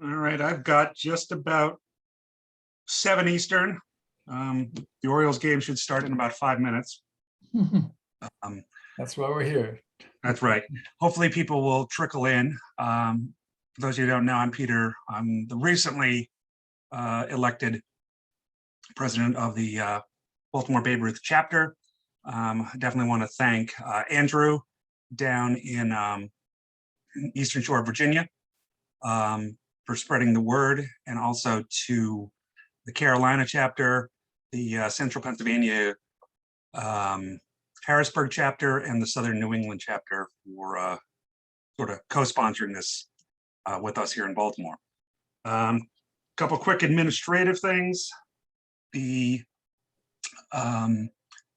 All right, I've got just about 7 Eastern. The Orioles game should start in about 5 minutes. That's why we're here. That's right. Hopefully people will trickle in. For those of you who don't know, I'm Peter. I'm the recently elected president of the Baltimore Babe Ruth chapter. I definitely want to thank Andrew down in Eastern Shore of Virginia for spreading the word, and also to the Carolina chapter, the Central Pennsylvania Harrisburg chapter, and the Southern New England chapter for sort of co-sponsoring this with us here in Baltimore. Couple quick administrative things. The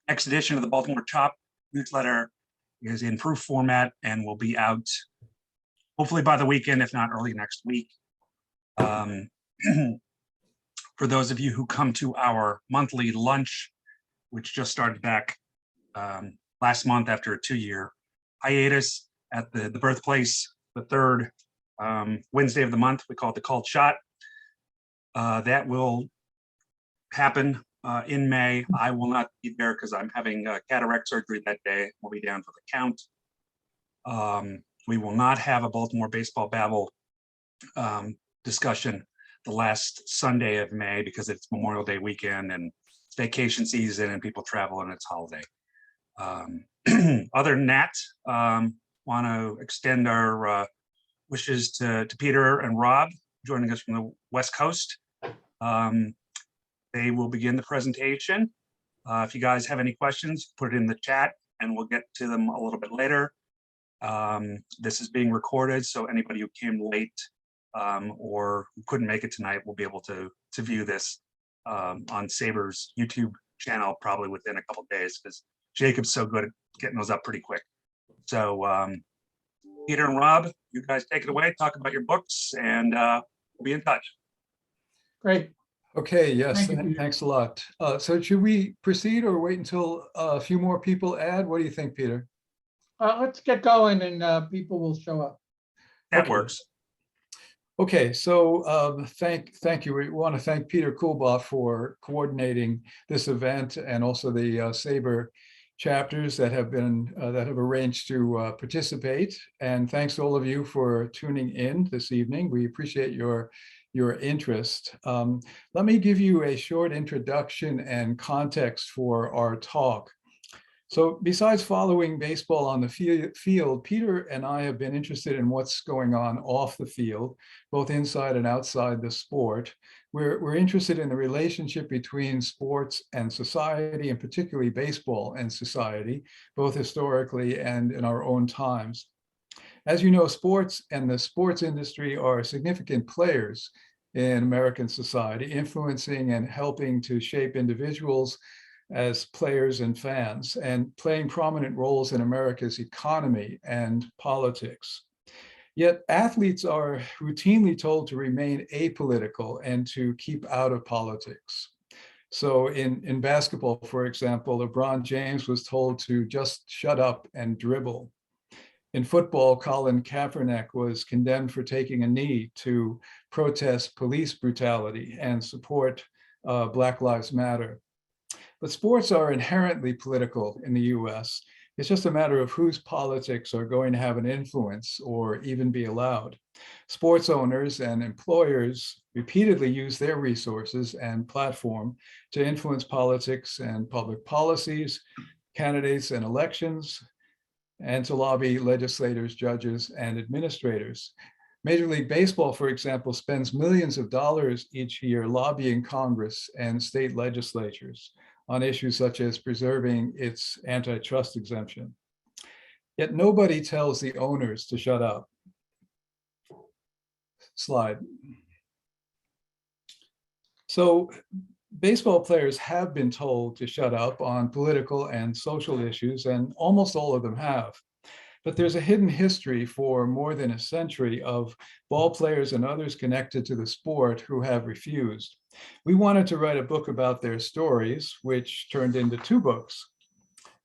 next edition of the Baltimore Chop newsletter is in proof format and will be out hopefully by the weekend, if not early next week. For those of you who come to our monthly lunch, which just started back last month after a 2-year hiatus at the birthplace, the third Wednesday of the month, we call it the Called Shot. That will happen in May. I will not be there because I'm having cataract surgery that day. We'll be down for the count. We will not have a Baltimore Baseball Babble discussion the last Sunday of May because it's Memorial Day weekend and it's vacation season and people travel and it's holiday. Other than that, want to extend our wishes to Peter and Rob joining us from the West Coast. They will begin the presentation. If you guys have any questions, put it in the chat and we'll get to them a little bit later. This is being recorded, so anybody who came late or who couldn't make it tonight will be able to view this on SABR's YouTube channel probably within a couple of days because Jacob's so good at getting those up pretty quick. So Peter and Rob, you guys take it away, talk about your books, and we'll be in touch. Great. Okay, yes, Thank you. Thanks a lot. So should we proceed or wait until a few more people add? What do you think, Peter? Let's get going and people will show up. That works. Okay, so thank you. We want to thank Peter Kulba for coordinating this event and also the SABR chapters that have been that have arranged to participate. And thanks to all of you for tuning in this evening. We appreciate your interest. Let me give you a short introduction and context for our talk. So besides following baseball on the field, Peter and I have been interested in what's going on off the field, both inside and outside the sport. We're interested in the relationship between sports and society, and particularly baseball and society, both historically and in our own times. As you know, sports and the sports industry are significant players in American society, influencing and helping to shape individuals as players and fans, and playing prominent roles in America's economy and politics. Yet athletes are routinely told to remain apolitical and to keep out of politics. So in basketball, for example, LeBron James was told to just shut up and dribble. In football, Colin Kaepernick was condemned for taking a knee to protest police brutality and support Black Lives Matter. But sports are inherently political in the US. It's just a matter of whose politics are going to have an influence or even be allowed. Sports owners and employers repeatedly use their resources and platform to influence politics and public policies, candidates and elections, and to lobby legislators, judges, and administrators. Major League Baseball, for example, spends millions of dollars each year lobbying Congress and state legislatures on issues such as preserving its antitrust exemption. Yet nobody tells the owners to shut up. Slide. So baseball players have been told to shut up on political and social issues, and almost all of them have. But there's a hidden history for more than a century of ball players and others connected to the sport who have refused. We wanted to write a book about their stories, which turned into 2 books.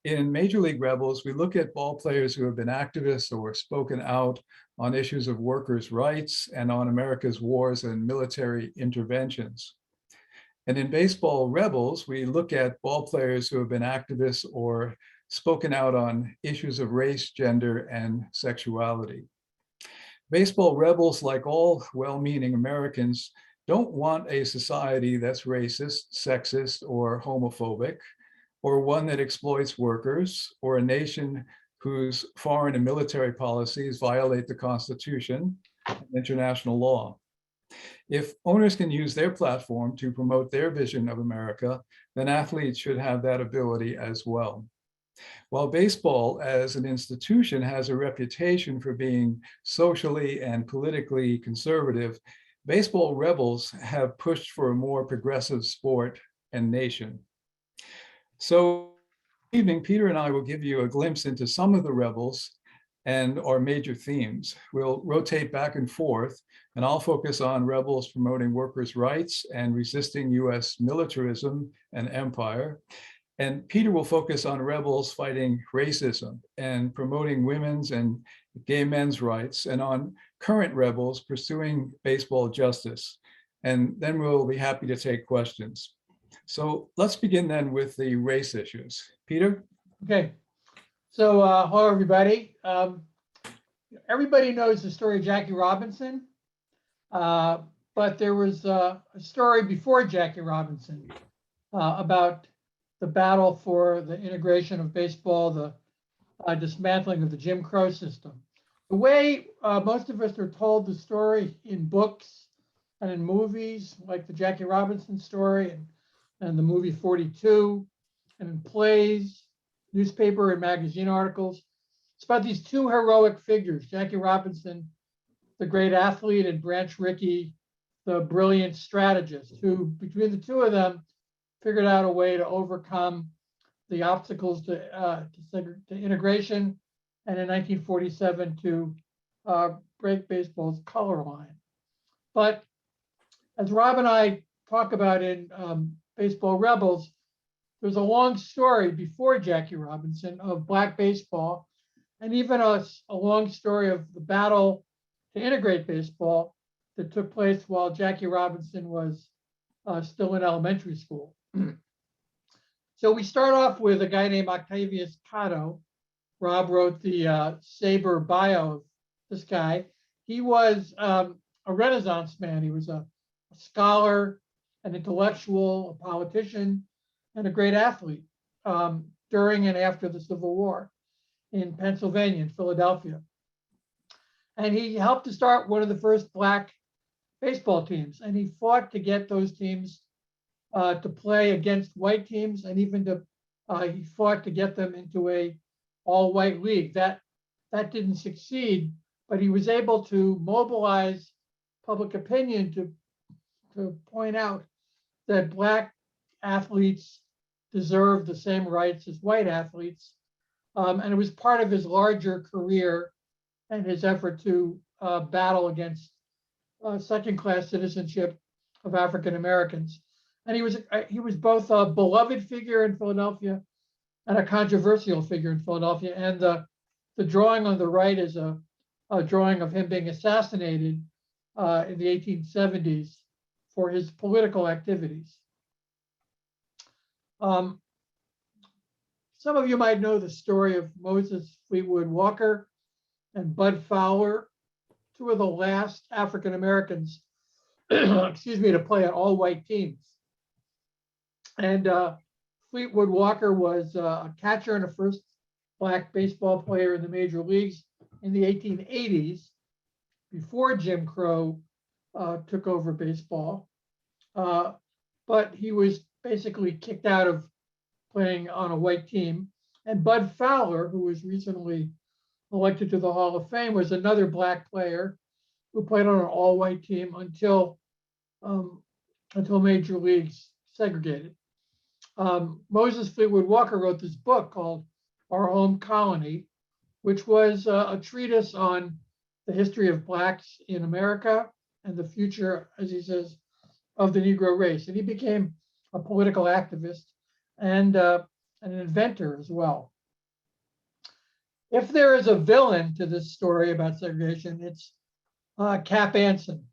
In Major League Rebels, we look at ball players who have been activists or spoken out on issues of workers' rights and on America's wars and military interventions. And in Baseball Rebels, we look at ball players who have been activists or spoken out on issues of race, gender, and sexuality. Baseball Rebels, like all well-meaning Americans, don't want a society that's racist, sexist, or homophobic, or one that exploits workers, or a nation whose foreign and military policies violate the Constitution and international law. If owners can use their platform to promote their vision of America, then athletes should have that ability as well. While baseball as an institution has a reputation for being socially and politically conservative, Baseball Rebels have pushed for a more progressive sport and nation. So this evening, Peter and I will give you a glimpse into some of the Rebels and our major themes. We'll rotate back and forth, and I'll focus on Rebels promoting workers' rights and resisting US militarism and empire. And Peter will focus on Rebels fighting racism and promoting women's and gay men's rights, and on current Rebels pursuing baseball justice. And then we'll be happy to take questions. So let's begin then with the race issues. Peter? Okay. So, hello, everybody. Everybody knows the story of Jackie Robinson, but there was a story before Jackie Robinson about the battle for the integration of baseball, the dismantling of the Jim Crow system. The way most of us are told the story in books and in movies, like the Jackie Robinson story and the movie 42, and in plays, newspaper and magazine articles. It's about these two heroic figures, Jackie Robinson, the great athlete, and Branch Rickey, the brilliant strategist, who between the two of them figured out a way to overcome the obstacles to integration, and in 1947 to break baseball's color line. But as Rob and I talk about in Baseball Rebels, there's a long story before Jackie Robinson of Black baseball, and even a long story of the battle to integrate baseball that took place while Jackie Robinson was still in elementary school. So we start off with a guy named Octavius Cotto. Rob wrote the SABR bio of this guy. He was a Renaissance man. He was a scholar, an intellectual, a politician, and a great athlete during and after the Civil War in Pennsylvania, in Philadelphia. And he helped to start one of the first Black baseball teams. And he fought to get those teams to play against white teams, and even he fought to get them into a all-white league. That didn't succeed, but he was able to mobilize public opinion to point out that Black athletes deserve the same rights as white athletes. And it was part of his larger career and his effort to battle against second-class citizenship of African Americans. And he was both a beloved figure in Philadelphia and a controversial figure in Philadelphia. And the drawing on the right is a drawing of him being assassinated in the 1870s for his political activities. Some of you might know the story of Moses Fleetwood Walker and Bud Fowler, two of the last African Americans, to play on all-white teams. And Fleetwood Walker was a catcher and a first Black baseball player in the major leagues in the 1880s, before Jim Crow took over baseball. But he was basically kicked out of playing on a white team. And Bud Fowler, who was recently elected to the Hall of Fame, was another Black player who played on an all-white team until major leagues segregated. Moses Fleetwood Walker wrote this book called Our Home Colony, which was a treatise on the history of Blacks in America and the future, as he says, of the Negro race. And he became a political activist and an inventor as well. If there is a villain to this story about segregation, it's Cap Anson,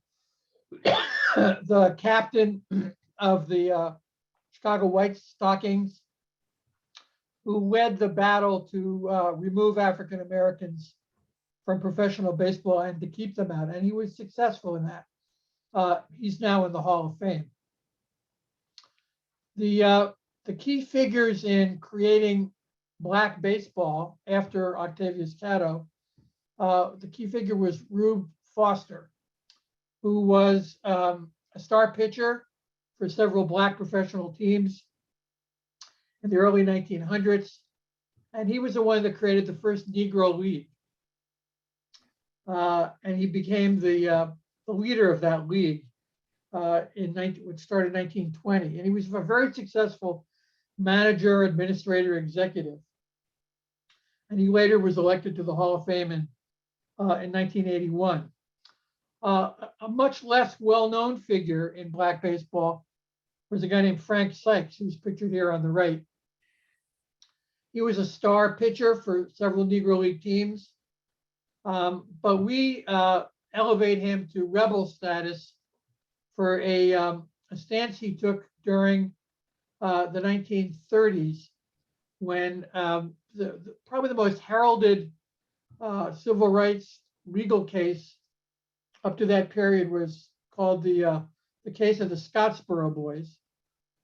the captain of the Chicago White Stockings, who led the battle to remove African Americans from professional baseball and to keep them out. And he was successful in that. He's now in the Hall of Fame. The key figures in creating Black baseball after Octavius Catto, the key figure was Rube Foster, who was a star pitcher for several Black professional teams in the early 1900s. And he was the one that created the first Negro League. And he became the leader of that league which started in 1920. And he was a very successful manager, administrator, executive. And he later was elected to the Hall of Fame in 1981. A much less well-known figure in Black baseball was a guy named Frank Sykes, who's pictured here on the right. He was a star pitcher for several Negro League teams, but we elevate him to rebel status for a stance he took during the 1930s, when probably the most heralded civil rights legal case up to that period was called the case of the Scottsboro boys,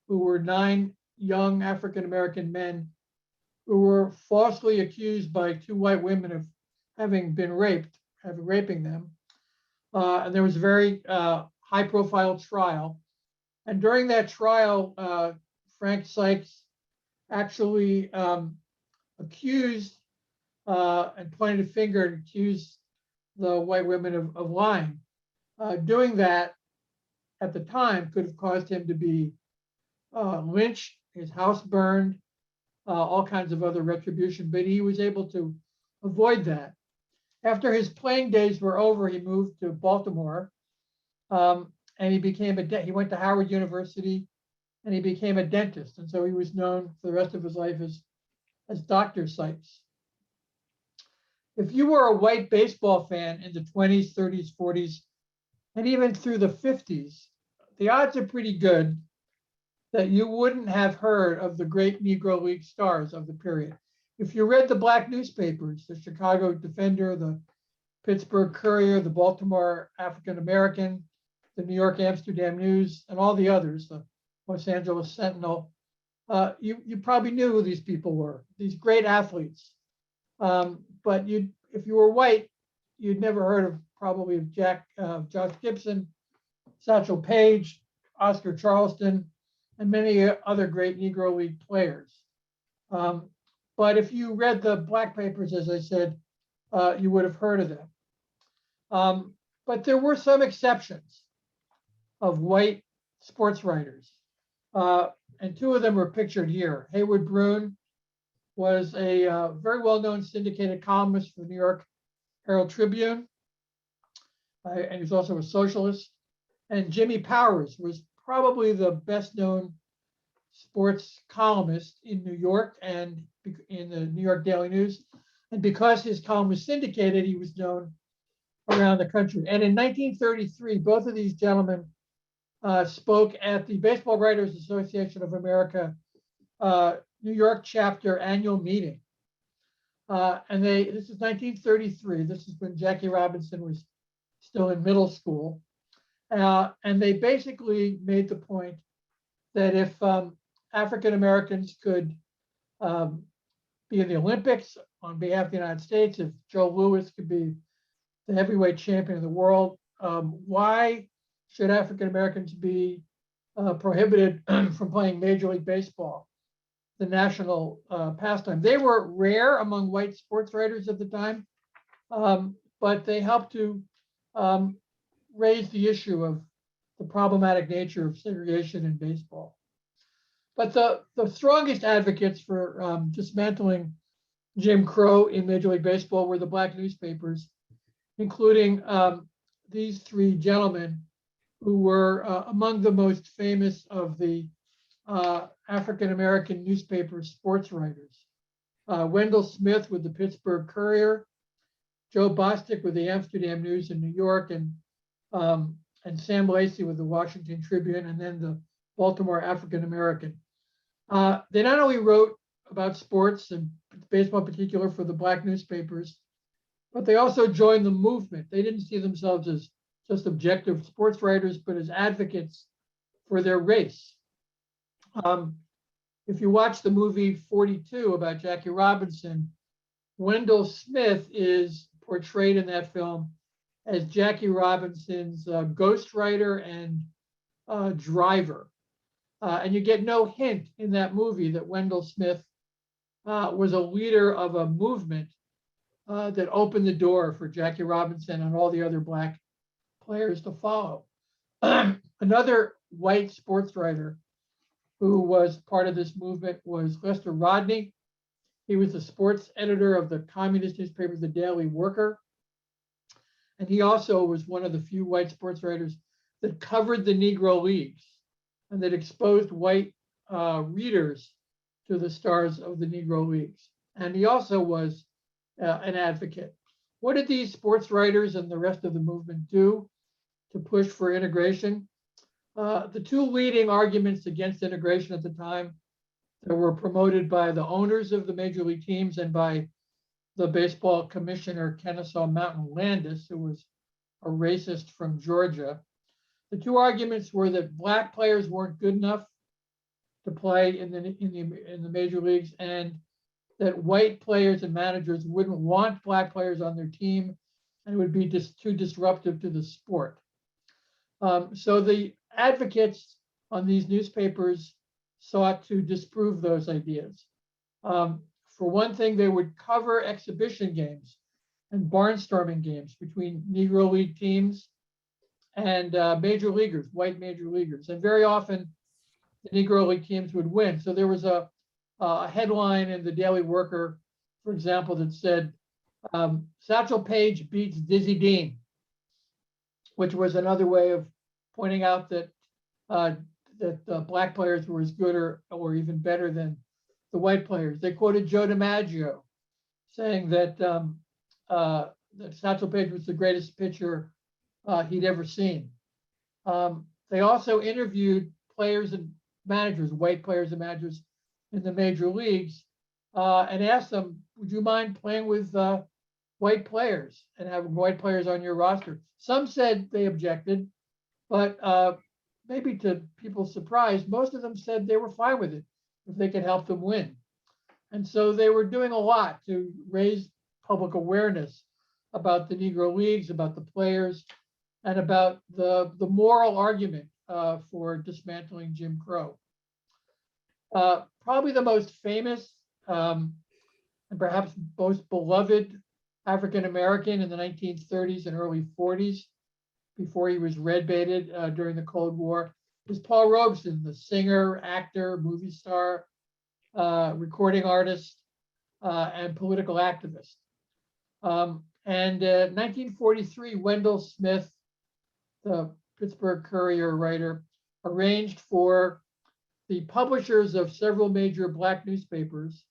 who were 9 young African-American men who were falsely accused by 2 white women of having been raping them. And there was a very high-profile trial. And during that trial, Frank Sykes actually accused and pointed a finger and accused the white women of lying. Doing that at the time could have caused him to be lynched, his house burned, all kinds of other retribution, but he was able to avoid that. After his playing days were over, he moved to Baltimore, and he went to Howard University, and he became a dentist. And so he was known for the rest of his life as Dr. Sykes. If you were a white baseball fan in the 20s, 30s, 40s, and even through the 50s, the odds are pretty good that you wouldn't have heard of the great Negro League stars of the period. If you read the Black newspapers, the Chicago Defender, the Pittsburgh Courier, the Baltimore African American, the New York Amsterdam News, and all the others, the Los Angeles Sentinel, you probably knew who these people were, these great athletes. But if you were white, you'd never heard of probably of Josh Gibson, Satchel Paige, Oscar Charleston, and many other great Negro League players. But if you read the Black papers, as I said, you would have heard of them. But there were some exceptions of white sports writers. And 2 of them are pictured here. Hayward Broun was a very well-known syndicated columnist for the New York Herald Tribune, and he was also a socialist. And Jimmy Powers was probably the best-known sports columnist in New York and in the New York Daily News. And because his column was syndicated, he was known around the country. And in 1933, both of these gentlemen spoke at the Baseball Writers Association of America New York chapter annual meeting. And this is 1933. This is when Jackie Robinson was still in middle school. And they basically made the point that if African Americans could be in the Olympics on behalf of the United States, if Joe Louis could be the heavyweight champion of the world, why should African Americans be prohibited from playing Major League Baseball, the national pastime? They were rare among white sports writers at the time, but they helped to raise the issue of the problematic nature of segregation in baseball. But the strongest advocates for dismantling Jim Crow in Major League Baseball were the Black newspapers, including these 3 gentlemen who were among the most famous of the African-American newspaper sports writers. Wendell Smith with the Pittsburgh Courier, Joe Bostic with the Amsterdam News in New York, and Sam Lacey with the Washington Tribune, and then the Baltimore African American. They not only wrote about sports and baseball in particular for the black newspapers, but they also joined the movement. They didn't see themselves as just objective sports writers, but as advocates for their race. If you watch the movie 42 about Jackie Robinson, Wendell Smith is portrayed in that film as Jackie Robinson's ghostwriter and driver. And you get no hint in that movie that Wendell Smith was a leader of a movement that opened the door for Jackie Robinson and all the other black players to follow. Another white sports writer who was part of this movement was Lester Rodney. He was the sports editor of the communist newspaper, The Daily Worker. And he also was one of the few white sports writers that covered the Negro Leagues and that exposed white readers to the stars of the Negro Leagues. And he also was an advocate. What did these sports writers and the rest of the movement do to push for integration? The two leading arguments against integration at the time that were promoted by the owners of the major league teams and by the baseball commissioner, Kennesaw Mountain Landis, who was a racist from Georgia. The two arguments were that black players weren't good enough to play in the major leagues, and that white players and managers wouldn't want black players on their team, and it would be just too disruptive to the sport. So the advocates on these newspapers sought to disprove those ideas. For one thing, they would cover exhibition games and barnstorming games between Negro League teams and major leaguers, white major leaguers. And very often, the Negro League teams would win. So there was a headline in the Daily Worker, for example, that said, Satchel Paige beats Dizzy Dean, which was another way of pointing out that black players were as good or even better than the white players. They quoted Joe DiMaggio saying that, that Satchel Paige was the greatest pitcher he'd ever seen. They also interviewed players and managers, white players and managers in the major leagues, and asked them, would you mind playing with white players and having white players on your roster? Some said they objected, but maybe to people's surprise, most of them said they were fine with it if they could help them win. And so they were doing a lot to raise public awareness about the Negro Leagues, about the players, and about the moral argument for dismantling Jim Crow. Probably the most famous and perhaps most beloved African-American in the 1930s and early 40s, before he was red-baited during the Cold War, was Paul Robeson, the singer, actor, movie star, recording artist, and political activist. And in 1943, Wendell Smith, the Pittsburgh Courier writer, arranged for the publishers of several major black newspapers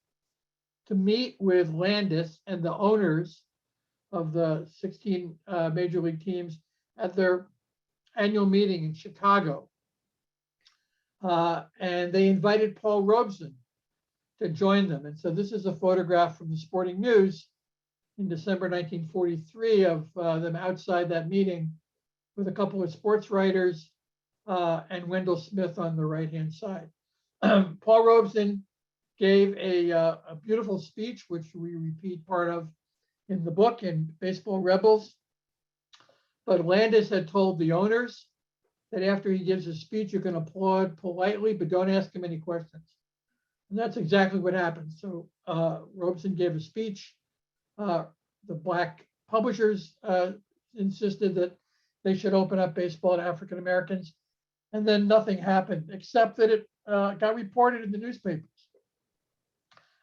to meet with Landis and the owners of the 16 major league teams at their annual meeting in Chicago. And they invited Paul Robeson to join them. And so this is a photograph from the Sporting News in December 1943 of them outside that meeting with a couple of sports writers and Wendell Smith on the right-hand side. Paul Robeson gave a beautiful speech, which we repeat part of in the book in Baseball Rebels. But Landis had told the owners that after he gives his speech, you can applaud politely, but don't ask him any questions. And that's exactly what happened. So Robeson gave a speech. The black publishers insisted that they should open up baseball to African Americans. And then nothing happened, except that it got reported in the newspapers.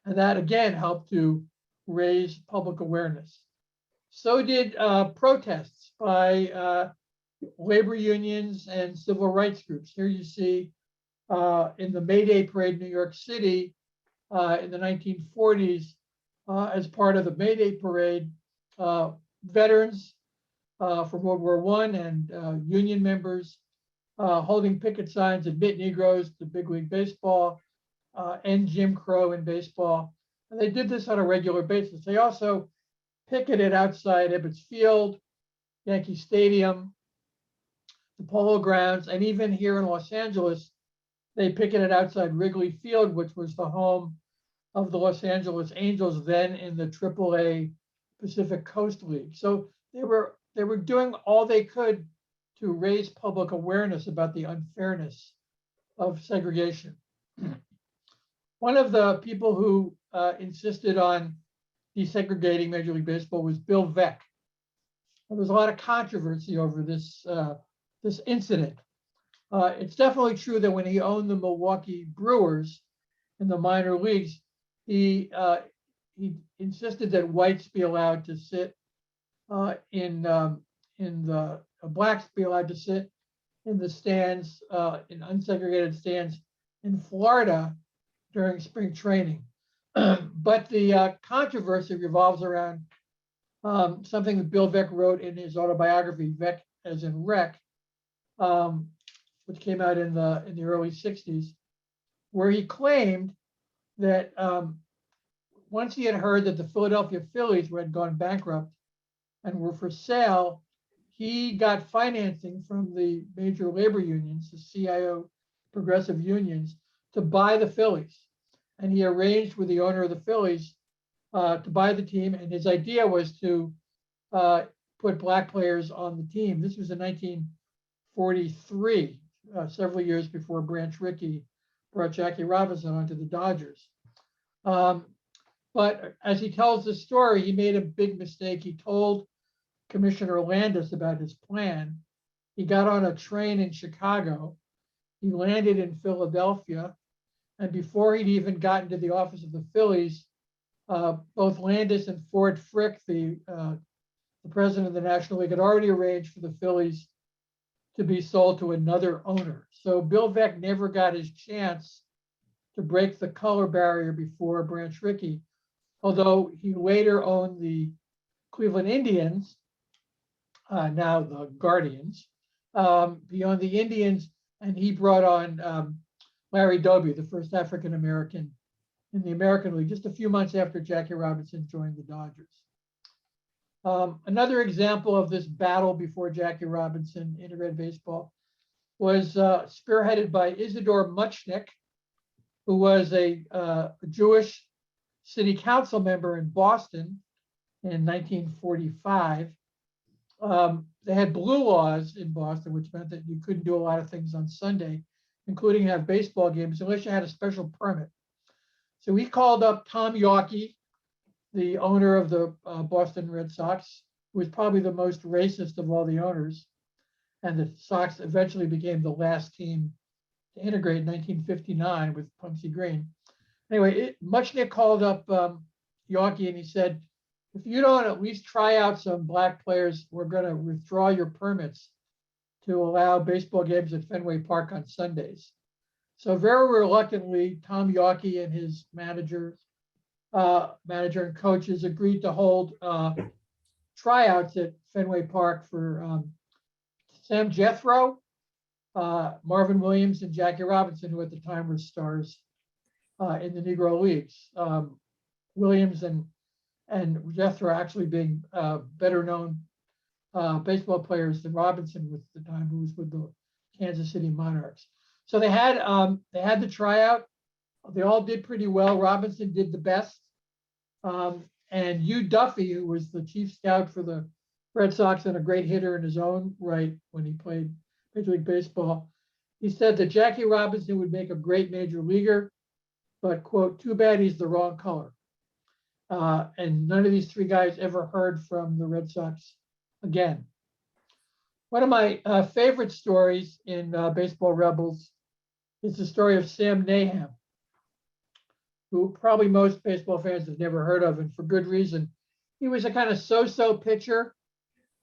And that again helped to raise public awareness. So did protests by labor unions and civil rights groups. Here you see in the May Day parade in New York City in the 1940s, as part of the May Day parade, veterans from World War I and union members holding picket signs, admit Negroes to big league baseball, end Jim Crow in baseball. And they did this on a regular basis. They also picketed outside Ebbets Field, Yankee Stadium, the Polo Grounds, and even here in Los Angeles, they picketed outside Wrigley Field, which was the home of the Los Angeles Angels, then in the AAA Pacific Coast League. So they were doing all they could to raise public awareness about the unfairness of segregation. One of the people who insisted on desegregating Major League Baseball was Bill Veck. There was a lot of controversy over this incident. It's definitely true that when he owned the Milwaukee Brewers in the minor leagues, he insisted that whites be allowed to sit blacks be allowed to sit in the stands, in unsegregated stands in Florida during spring training. But the controversy revolves around something that Bill Veck wrote in his autobiography, Veck as in Wreck, which came out in the early 60s, where he claimed that once he had heard that the Philadelphia Phillies had gone bankrupt and were for sale, he got financing from the major labor unions, the CIO progressive unions, to buy the Phillies. And he arranged with the owner of the Phillies to buy the team. And his idea was to put black players on the team. This was in 1943, several years before Branch Rickey brought Jackie Robinson onto the Dodgers. But as he tells the story, he made a big mistake. He told Commissioner Landis about his plan. He got on a train in Chicago. He landed in Philadelphia. And before he'd even gotten to the office of the Phillies, both Landis and Ford Frick, the president of the National League, had already arranged for the Phillies to be sold to another owner. So Bill Veck never got his chance to break the color barrier before Branch Rickey, although he later owned the Cleveland Indians, now the Guardians. He owned the Indians, and he brought on Larry Doby, the first African-American in the American League, just a few months after Jackie Robinson joined the Dodgers. Another example of this battle before Jackie Robinson integrated baseball was spearheaded by Isidore Muchnick, who was a Jewish city council member in Boston in 1945. They had blue laws in Boston, which meant that you couldn't do a lot of things on Sunday, including have baseball games, unless you had a special permit. So he called up Tom Yawkey, the owner of the Boston Red Sox, who was probably the most racist of all the owners. And the Sox eventually became the last team to integrate in 1959 with Punksy Green. Anyway, Muchnick called up Yawkey and he said, if you don't at least try out some black players, we're going to withdraw your permits to allow baseball games at Fenway Park on Sundays. So very reluctantly, Tom Yawkey and his manager and coaches agreed to hold tryouts at Fenway Park for Sam Jethro, Marvin Williams, and Jackie Robinson, who at the time were stars in the Negro Leagues. Williams and Jethro actually being better known baseball players than Robinson was at the time, who was with the Kansas City Monarchs. So they had the tryout. They all did pretty well. Robinson did the best. And Hugh Duffy, who was the chief scout for the Red Sox and a great hitter in his own right when he played Major League Baseball, he said that Jackie Robinson would make a great major leaguer, but, quote, too bad he's the wrong color. And none of these three guys ever heard from the Red Sox again. One of my favorite stories in Baseball Rebels is the story of Sam Naham, who probably most baseball fans have never heard of, and for good reason. He was a kind of so-so pitcher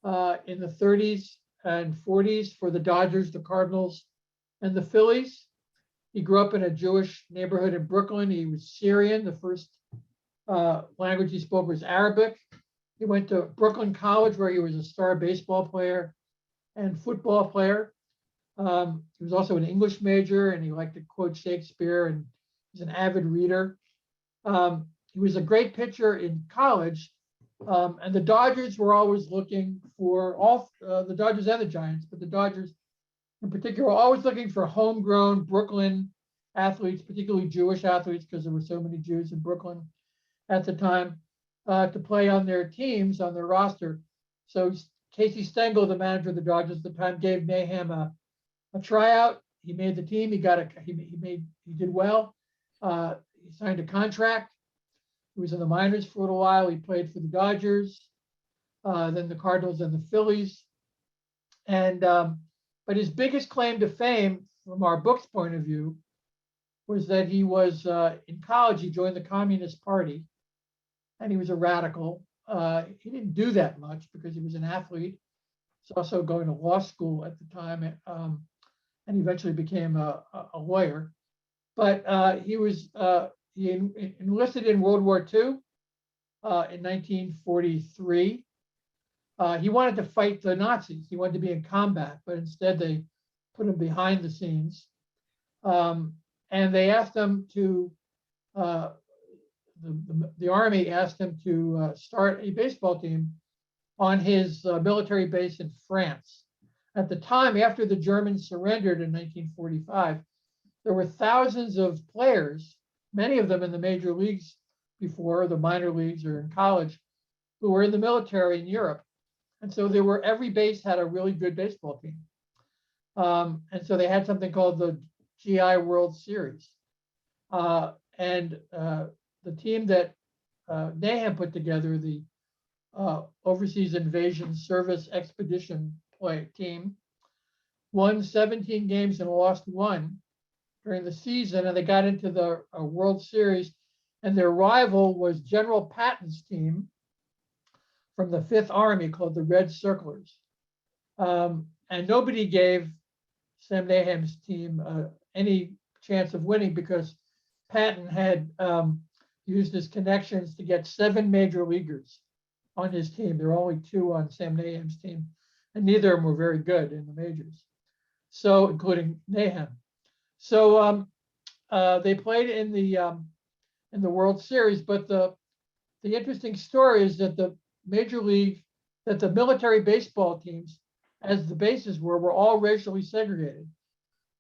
in the 30s and 40s for the Dodgers, the Cardinals, and the Phillies. He grew up in a Jewish neighborhood in Brooklyn. He was Syrian, the first language he spoke was Arabic. He went to Brooklyn College, where he was a star baseball player and football player. He was also an English major, and he liked to quote Shakespeare, and he's an avid reader. He was a great pitcher in college, and the Dodgers were always looking for the Dodgers and the Giants, but the Dodgers in particular were always looking for homegrown Brooklyn athletes, particularly Jewish athletes, because there were so many Jews in Brooklyn at the time, to play on their teams, on their roster. So Casey Stengel, the manager of the Dodgers at the time, gave Naham a tryout. He made the team. He did well. He signed a contract. He was in the minors for a little while. He played for the Dodgers, then the Cardinals and the Phillies. And but his biggest claim to fame, from our book's point of view, was that he was in college. He joined the Communist Party, and he was a radical. He didn't do that much because he was an athlete. He was also going to law school at the time, and he eventually became a lawyer. But he enlisted in World War II in 1943. He wanted to fight the Nazis. He wanted to be in combat, but instead they put him behind the scenes. And they asked him to, the Army asked him to start a baseball team on his military base in France. At the time, after the Germans surrendered in 1945, there were thousands of players, many of them in the major leagues before, the minor leagues or in college, who were in the military in Europe. And so every base had a really good baseball team. And so they had something called the GI World Series. And the team that Naham put together, the Overseas Invasion Service Expedition team, won 17 games and lost 1 during the season, and they got into the World Series, and their rival was General Patton's team from the 5th Army called the Red Circlers. And nobody gave Sam Naham's team any chance of winning because Patton had used his connections to get 7 major leaguers on his team. There were only 2 on Sam Naham's team, and neither of them were very good in the majors, so including Naham. So they played in the World Series, but the interesting story is that the military baseball teams, as the bases were all racially segregated.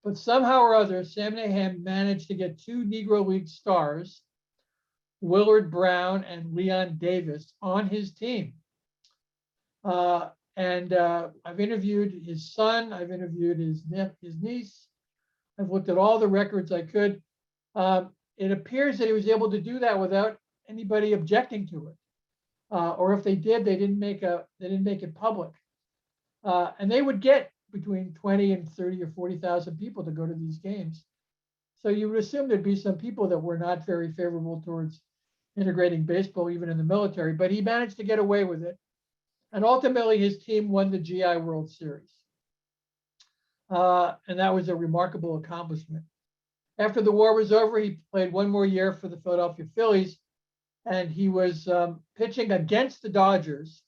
But somehow or other, Sam Naham managed to get 2 Negro League stars, Willard Brown and Leon Davis, on his team. And I've interviewed his son. I've interviewed his niece. I've looked at all the records I could. It appears that he was able to do that without anybody objecting to it. Or if they did, they didn't make it public. And they would get between 20 and 30 or 40,000 people to go to these games. So you would assume there'd be some people that were not very favorable towards integrating baseball, even in the military, but he managed to get away with it. And ultimately his team won the GI World Series. And that was a remarkable accomplishment. After the war was over, he played 1 more year for the Philadelphia Phillies, and he was pitching against the Dodgers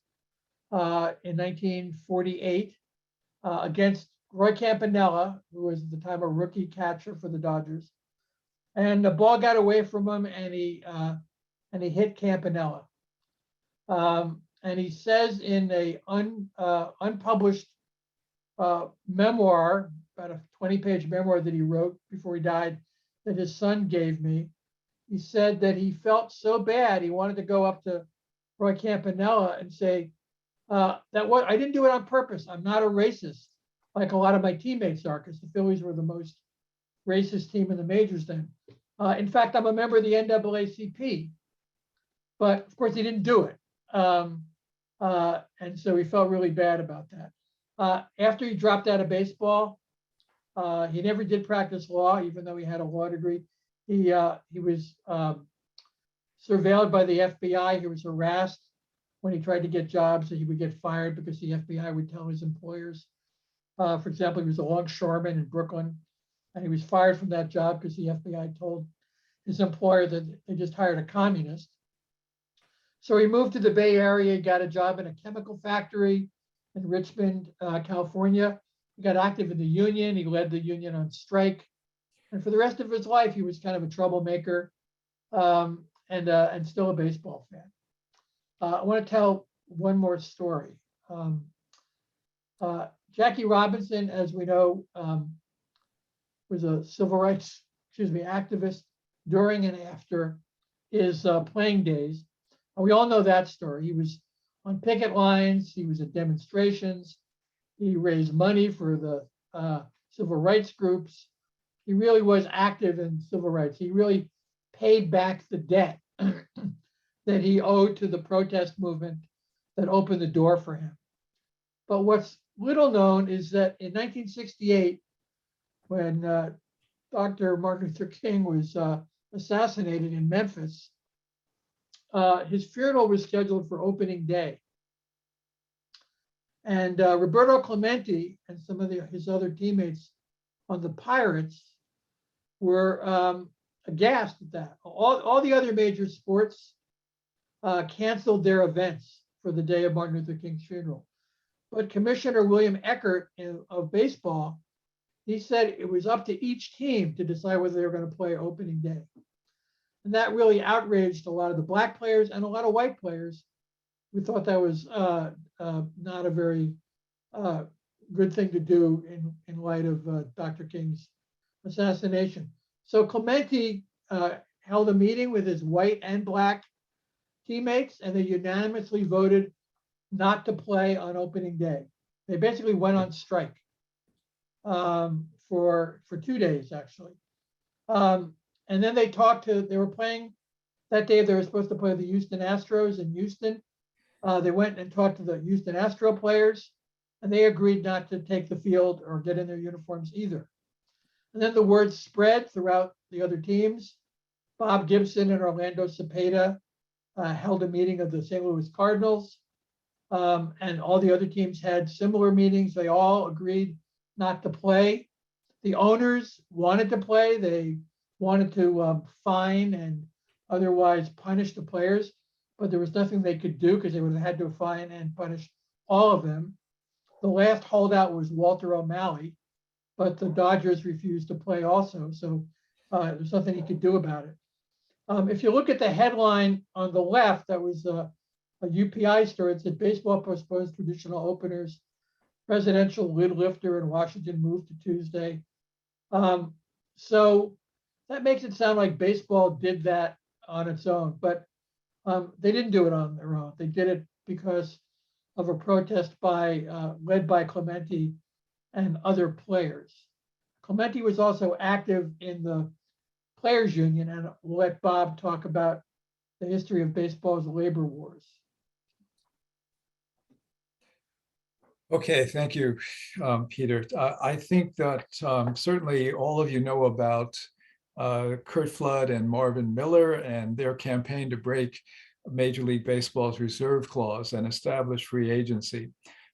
in 1948 against Roy Campanella, who was at the time a rookie catcher for the Dodgers. And the ball got away from him, and he hit Campanella. And he says in a unpublished memoir, about a 20-page memoir that he wrote before he died, that his son gave me, he said that he felt so bad he wanted to go up to Roy Campanella and say, I didn't do it on purpose. I'm not a racist like a lot of my teammates are, because the Phillies were the most racist team in the majors then. In fact, I'm a member of the NAACP, but of course he didn't do it. And so he felt really bad about that. After he dropped out of baseball, he never did practice law, even though he had a law degree. He was surveilled by the FBI. He was harassed when he tried to get jobs, that he would get fired because the FBI would tell his employers. For example, he was a longshoreman in Brooklyn, and he was fired from that job because the FBI told his employer that they just hired a communist. So he moved to the Bay Area, got a job in a chemical factory in Richmond, California. He got active in the union. He led the union on strike. And for the rest of his life, he was kind of a troublemaker, and still a baseball fan. I want to tell one more story. Jackie Robinson, as we know, was a civil rights, activist during and after his playing days. And we all know that story. He was on picket lines. He was at demonstrations. He raised money for the civil rights groups. He really was active in civil rights. He really paid back the debt that he owed to the protest movement that opened the door for him. But what's little known is that in 1968, when Dr. Martin Luther King was assassinated in Memphis, his funeral was scheduled for opening day. And Roberto Clemente and some of his other teammates on the Pirates were aghast at that. All the other major sports canceled their events for the day of Martin Luther King's funeral. But Commissioner William Eckert of baseball, he said it was up to each team to decide whether they were going to play opening day. And that really outraged a lot of the black players and a lot of white players. We thought that was not a very good thing to do in light of Dr. King's assassination. So Clemente held a meeting with his white and black teammates, and they unanimously voted not to play on opening day. They basically went on strike for 2 days, actually. And then they were playing that day. They were supposed to play the Houston Astros in Houston. They went and talked to the Houston Astro players, and they agreed not to take the field or get in their uniforms either. And then the word spread throughout the other teams. Bob Gibson and Orlando Cepeda held a meeting of the St. Louis Cardinals, and all the other teams had similar meetings. They all agreed not to play. The owners wanted to play. They wanted to fine and otherwise punish the players, but there was nothing they could do because they would have had to fine and punish all of them. The last holdout was Walter O'Malley, but the Dodgers refused to play also, so there's nothing he could do about it. If you look at the headline on the left, that was a UPI story. It said baseball postpones traditional openers. Presidential lid lifter in Washington moved to Tuesday. So that makes it sound like baseball did that on its own, but they didn't do it on their own. They did it because of a protest led by Clemente and other players. Clemente was also active in the players union, and we'll let Bob talk about the history of baseball's labor wars. Okay, thank you, Peter. I think that certainly all of you know about Curt Flood and Marvin Miller and their campaign to break Major League Baseball's reserve clause and establish free agency.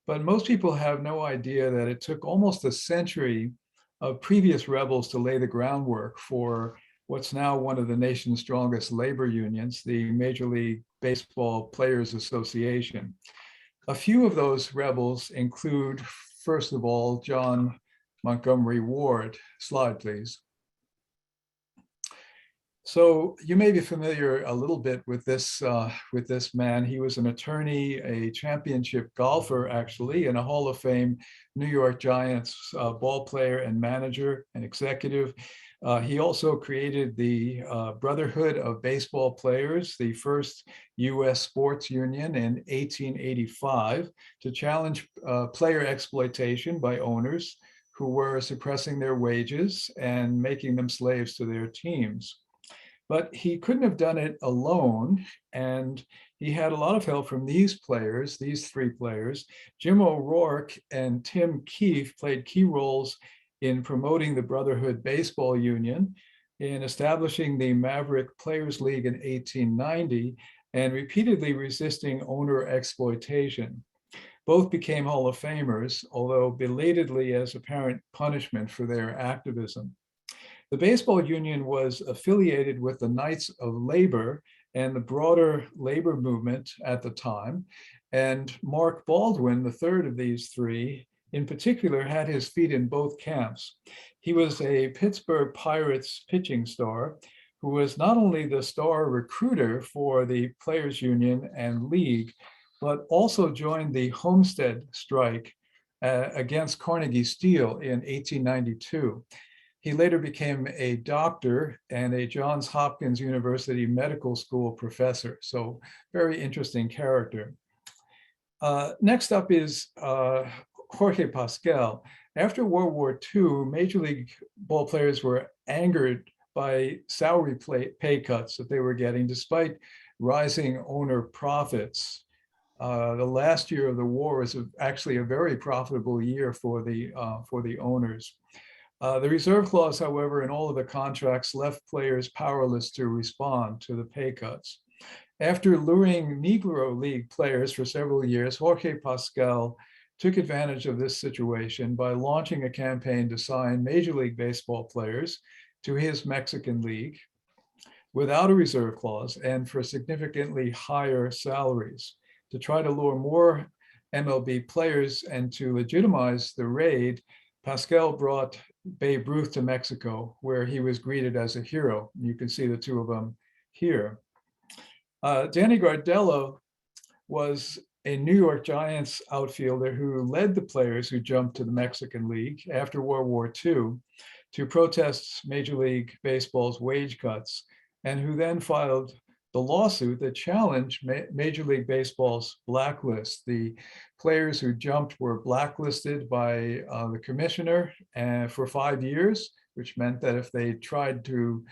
But most people have no idea that it took almost a century of previous rebels to lay the groundwork for what's now one of the nation's strongest labor unions, the Major League Baseball Players Association. A few of those rebels include, first of all, John Montgomery Ward. Slide, please. So you may be familiar a little bit with this man. He was an attorney, a championship golfer, actually, and a Hall of Fame New York Giants ball player and manager and executive. He also created the Brotherhood of Baseball Players, the first U.S. sports union in 1885, to challenge player exploitation by owners who were suppressing their wages and making them slaves to their teams. But he couldn't have done it alone, and he had a lot of help from these players, these three players. Jim O'Rourke and Tim Keefe played key roles in promoting the Brotherhood Baseball Union, in establishing the Maverick Players League in 1890, and repeatedly resisting owner exploitation. Both became Hall of Famers, although belatedly as apparent punishment for their activism. The baseball union was affiliated with the Knights of Labor, and the broader labor movement at the time. And Mark Baldwin, the third of these three, in particular, had his feet in both camps. He was a Pittsburgh Pirates pitching star who was not only the star recruiter for the Players Union and League, but also joined the Homestead strike against Carnegie Steel in 1892. He later became a doctor and a Johns Hopkins University Medical School professor. So very interesting character. Next up is Jorge Pasquel. After World War II, Major League ball players were angered by salary pay cuts that they were getting despite rising owner profits. The last year of the war was actually a very profitable year for the owners. The reserve clause, however, in all of the contracts left players powerless to respond to the pay cuts. After luring Negro League players for several years, Jorge Pasquel took advantage of this situation by launching a campaign to sign Major League Baseball players to his Mexican League without a reserve clause and for significantly higher salaries. To try to lure more MLB players and to legitimize the raid, Pasquel brought Babe Ruth to Mexico, where he was greeted as a hero. You can see the two of them here. Danny Gardello was a New York Giants outfielder who led the players who jumped to the Mexican League after World War II to protest Major League Baseball's wage cuts, and who then filed the lawsuit that challenged Major League Baseball's blacklist. The players who jumped were blacklisted by the commissioner for 5 years, which meant that if they tried to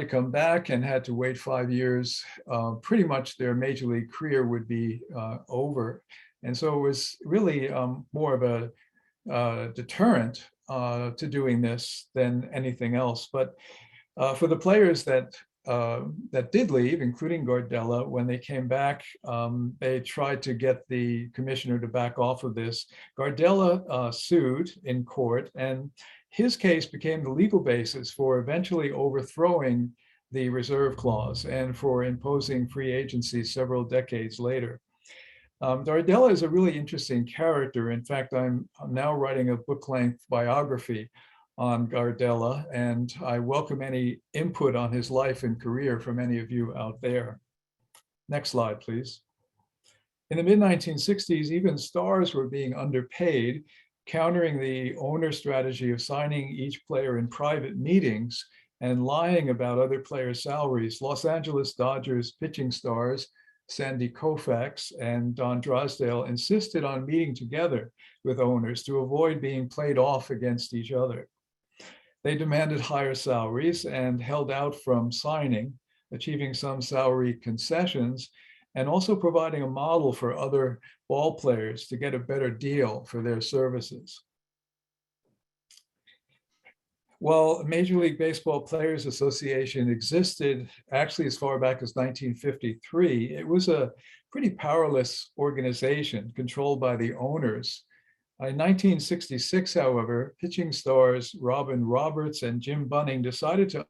come back and had to wait 5 years, pretty much their Major League career would be over. And so it was really more of a deterrent to doing this than anything else. But for the players that did leave, including Gardello, when they came back, they tried to get the commissioner to back off of this. Gardello sued in court, and his case became the legal basis for eventually overthrowing the reserve clause and for imposing free agency several decades later. Gardello is a really interesting character. In fact, I'm now writing a book-length biography on Gardello, and I welcome any input on his life and career from any of you out there. Next slide, please. In the mid-1960s, even stars were being underpaid, countering the owner strategy of signing each player in private meetings and lying about other players' salaries. Los Angeles Dodgers pitching stars Sandy Koufax and Don Drysdale insisted on meeting together with owners to avoid being played off against each other. They demanded higher salaries and held out from signing, achieving some salary concessions, and also providing a model for other ball players to get a better deal for their services. Well, Major League Baseball Players Association existed actually as far back as 1953. It was a pretty powerless organization controlled by the owners. In 1966, however, pitching stars Robin Roberts and Jim Bunning decided to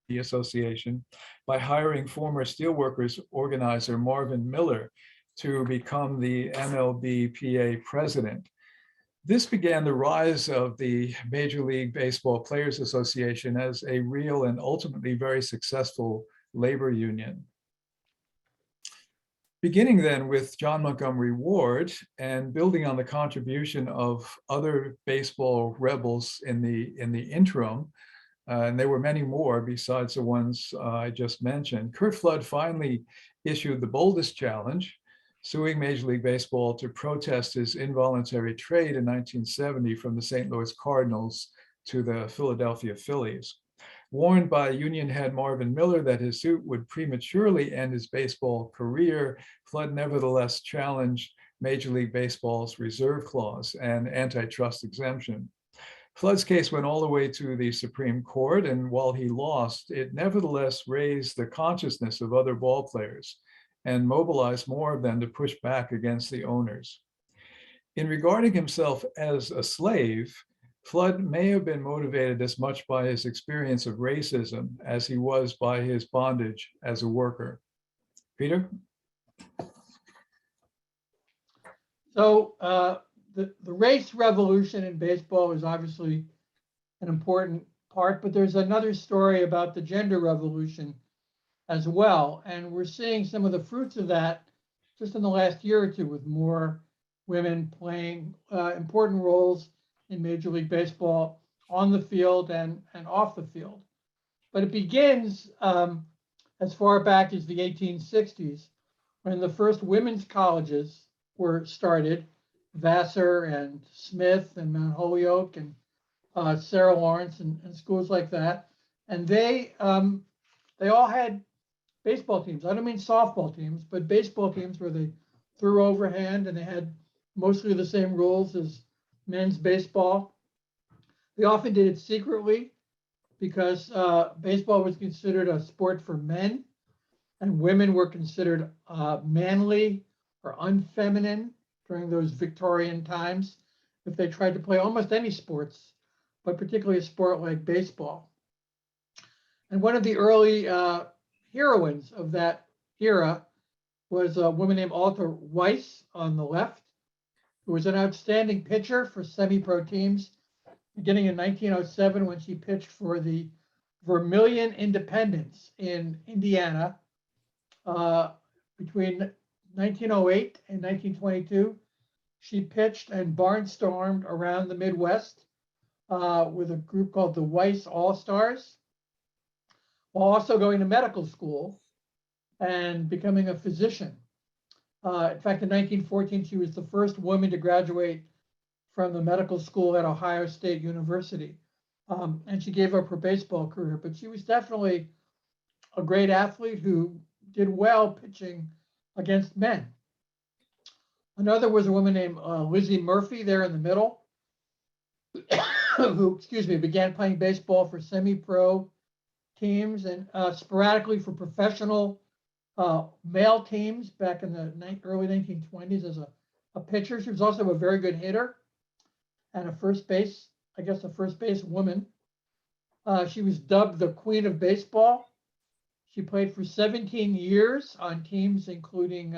the association by hiring former steelworkers organizer Marvin Miller to become the MLBPA president. This began the rise of the Major League Baseball Players Association as a real and ultimately very successful labor union. Beginning then with John Montgomery Ward and building on the contribution of other baseball rebels in the interim, and there were many more besides the ones I just mentioned, Curt Flood finally issued the boldest challenge, suing Major League Baseball to protest his involuntary trade in 1970 from the St. Louis Cardinals to the Philadelphia Phillies. Warned by union head Marvin Miller that his suit would prematurely end his baseball career, Flood nevertheless challenged Major League Baseball's reserve clause and antitrust exemption. Flood's case went all the way to the Supreme Court, and while he lost, it nevertheless raised the consciousness of other ball players and mobilized more of them to push back against the owners. In regarding himself as a slave, Flood may have been motivated as much by his experience of racism as he was by his bondage as a worker. Peter? So the race revolution in baseball is obviously an important part, but there's another story about the gender revolution as well. And we're seeing some of the fruits of that just in the last year or two, with more women playing important roles in Major League Baseball on the field and off the field. But it begins as far back as the 1860s, when the first women's colleges were started, Vassar and Smith and Mount Holyoke and Sarah Lawrence and schools like that. And they all had baseball teams. I don't mean softball teams, but baseball teams where they threw overhand and they had mostly the same rules as men's baseball. They often did it secretly because baseball was considered a sport for men, and women were considered manly or unfeminine during those Victorian times if they tried to play almost any sports, but particularly a sport like baseball. And one of the early heroines of that era was a woman named Alta Weiss on the left, who was an outstanding pitcher for semi-pro teams, beginning in 1907 when she pitched for the Vermilion Independents in Indiana. Between 1908 and 1922, she pitched and barnstormed around the Midwest with a group called the Weiss All-Stars, while also going to medical school and becoming a physician. In fact, in 1914, she was the first woman to graduate from the medical school at Ohio State University. And she gave up her baseball career, but she was definitely a great athlete who did well pitching against men. Another was a woman named Lizzie Murphy there in the middle, who, began playing baseball for semi-pro teams and sporadically for professional male teams back in the early 1920s as a pitcher. She was also a very good hitter and a first base woman. She was dubbed the Queen of Baseball. She played for 17 years on teams including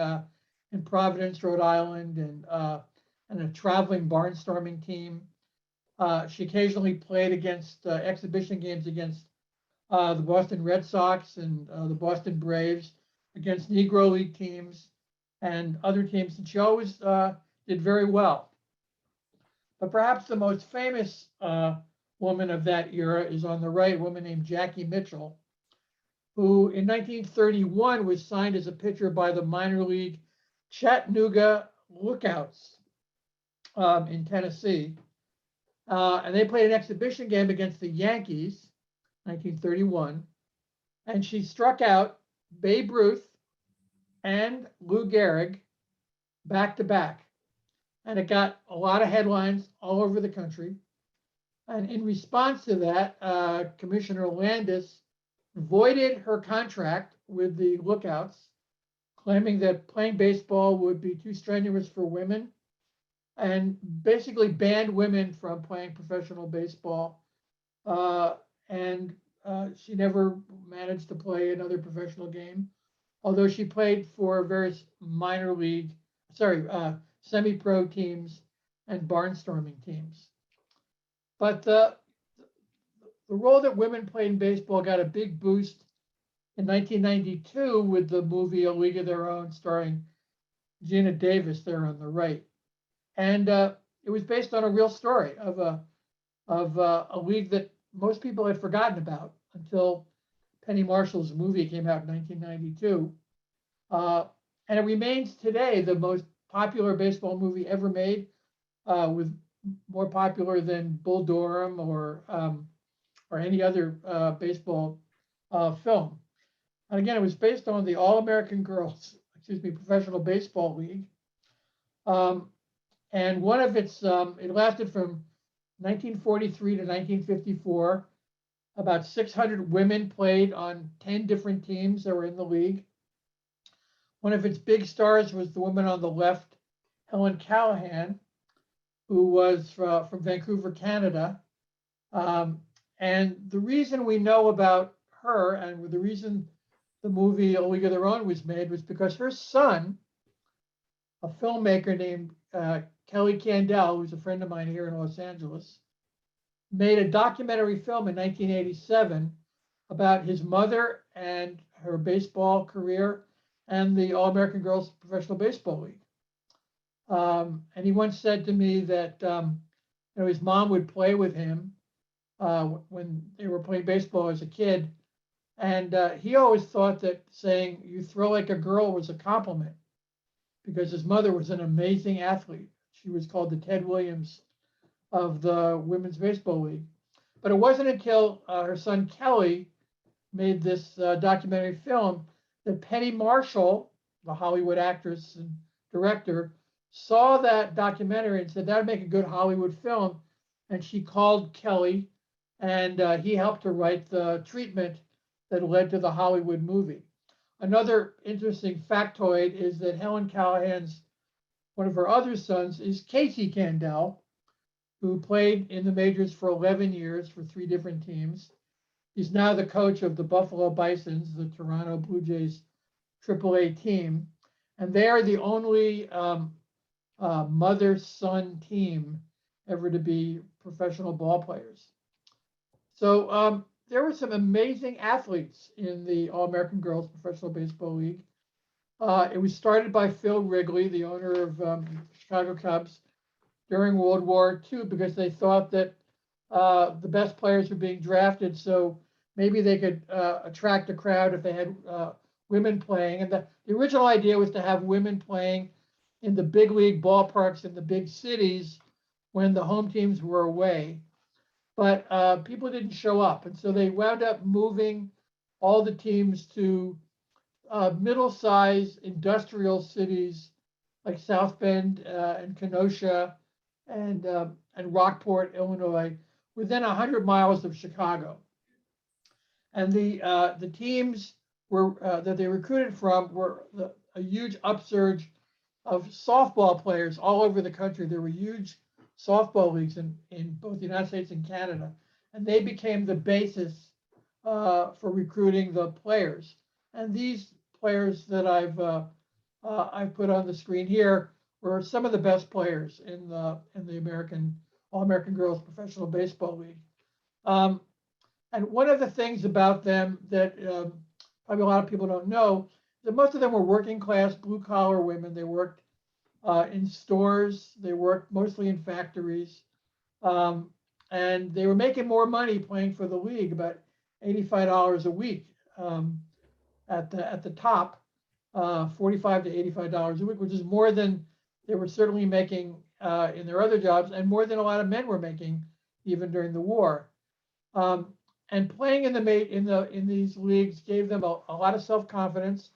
in Providence, Rhode Island, and a traveling barnstorming team. She occasionally played against exhibition games against the Boston Red Sox and the Boston Braves, against Negro League teams and other teams, and she always did very well. But perhaps the most famous woman of that era is on the right, a woman named Jackie Mitchell, who in 1931 was signed as a pitcher by the minor league Chattanooga Lookouts in Tennessee. And they played an exhibition game against the Yankees, 1931, and she struck out Babe Ruth and Lou Gehrig back to back. And it got a lot of headlines all over the country. And in response to that, Commissioner Landis voided her contract with the Lookouts, claiming that playing baseball would be too strenuous for women, and basically banned women from playing professional baseball. And she never managed to play another professional game, although she played for various semi-pro teams and barnstorming teams. But the role that women played in baseball got a big boost in 1992 with the movie A League of Their Own, starring Gina Davis there on the right. And it was based on a real story of a league that most people had forgotten about until Penny Marshall's movie came out in 1992. And it remains today the most popular baseball movie ever made, with more popular than Bull Durham or any other baseball film. And again, it was based on the All-American Girls, Professional Baseball League. And one of its, it lasted from 1943 to 1954. About 600 women played on 10 different teams that were in the league. One of its big stars was the woman on the left, Helen Callahan, who was from Vancouver, Canada. And the reason we know about her and the reason the movie A League of Their Own was made was because her son, a filmmaker named Kelly Kandel, who's a friend of mine here in Los Angeles, made a documentary film in 1987 about his mother and her baseball career and the All-American Girls Professional Baseball League. And he once said to me that his mom would play with him when they were playing baseball as a kid. And he always thought that saying you throw like a girl was a compliment because his mother was an amazing athlete. She was called the Ted Williams of the Women's Baseball League. But it wasn't until her son Kelly made this documentary film that Penny Marshall, the Hollywood actress and director, saw that documentary and said that would make a good Hollywood film. And she called Kelly and he helped her write the treatment that led to the Hollywood movie. Another interesting factoid is that Helen Callahan's, one of her other sons is Casey Kandel, who played in the majors for 11 years for 3 different teams. He's now the coach of the Buffalo Bisons, the Toronto Blue Jays AAA team. And they are the only mother-son team ever to be professional ball players. So there were some amazing athletes in the All-American Girls Professional Baseball League. It was started by Phil Wrigley, the owner of Chicago Cubs, during World War II, because they thought that the best players were being drafted, so maybe they could attract a crowd if they had women playing. And the original idea was to have women playing in the big league ballparks in the big cities when the home teams were away. But people didn't show up. And so they wound up moving all the teams to middle-sized industrial cities like South Bend and Kenosha and Rockport, Illinois, within 100 miles of Chicago. And the teams were that they recruited from were a huge upsurge of softball players all over the country. There were huge softball leagues in both the United States and Canada, and they became the basis for recruiting the players. And these players that I've put on the screen here were some of the best players in the All-American Girls Professional Baseball League. And one of the things about them that probably a lot of people don't know, that most of them were working class, blue collar women. They worked in stores. They worked mostly in factories. And they were making more money playing for the league, about $85 a week at the top, $45 to $85 a week, which is more than they were certainly making in their other jobs, and more than a lot of men were making even during the war. And playing in these leagues gave them a lot of self-confidence,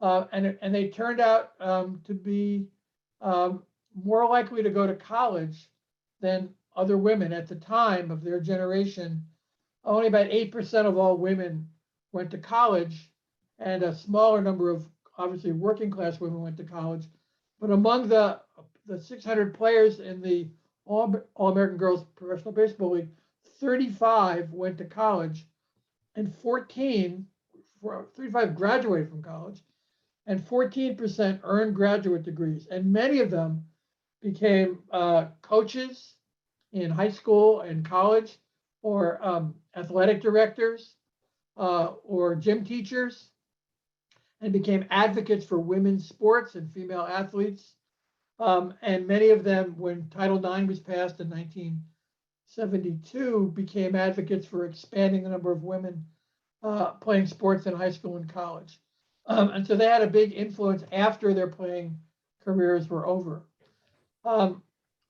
and they turned out to be more likely to go to college than other women at the time of their generation. Only about 8% of all women went to college, and a smaller number of obviously working class women went to college. But among the 600 players in the All-American Girls Professional Baseball League, 35 went to college, and 35 graduated from college, and 14% earned graduate degrees. And many of them became coaches in high school and college, or athletic directors, or gym teachers, and became advocates for women's sports and female athletes. And many of them, when Title IX was passed in 1972, became advocates for expanding the number of women playing sports in high school and college. And so they had a big influence after their playing careers were over.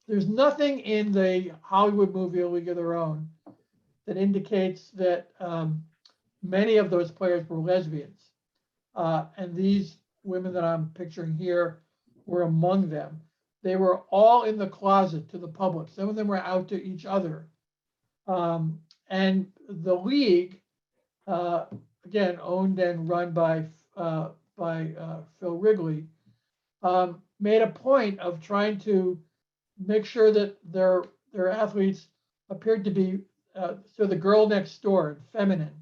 There's nothing in the Hollywood movie A League of Their Own that indicates that many of those players were lesbians. And these women that I'm picturing here were among them. They were all in the closet to the public. Some of them were out to each other. And the league, again, owned and run by Phil Wrigley, made a point of trying to make sure that their athletes appeared to be so the girl next door and feminine.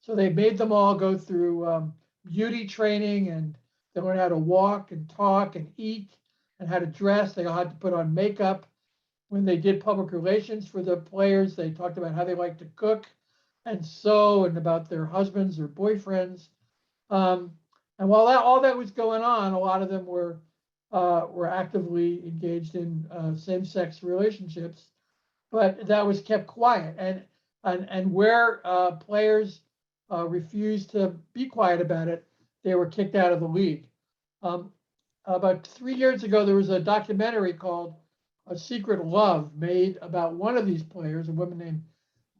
So they made them all go through beauty training, and they learned how to walk and talk and eat and how to dress. They all had to put on makeup. When they did public relations for the players, they talked about how they like to cook and sew and about their husbands or boyfriends. And while all that was going on, a lot of them were actively engaged in same-sex relationships, but that was kept quiet. And where players refused to be quiet about it, they were kicked out of the league. About 3 years ago, there was a documentary called A Secret Love made about one of these players, a woman named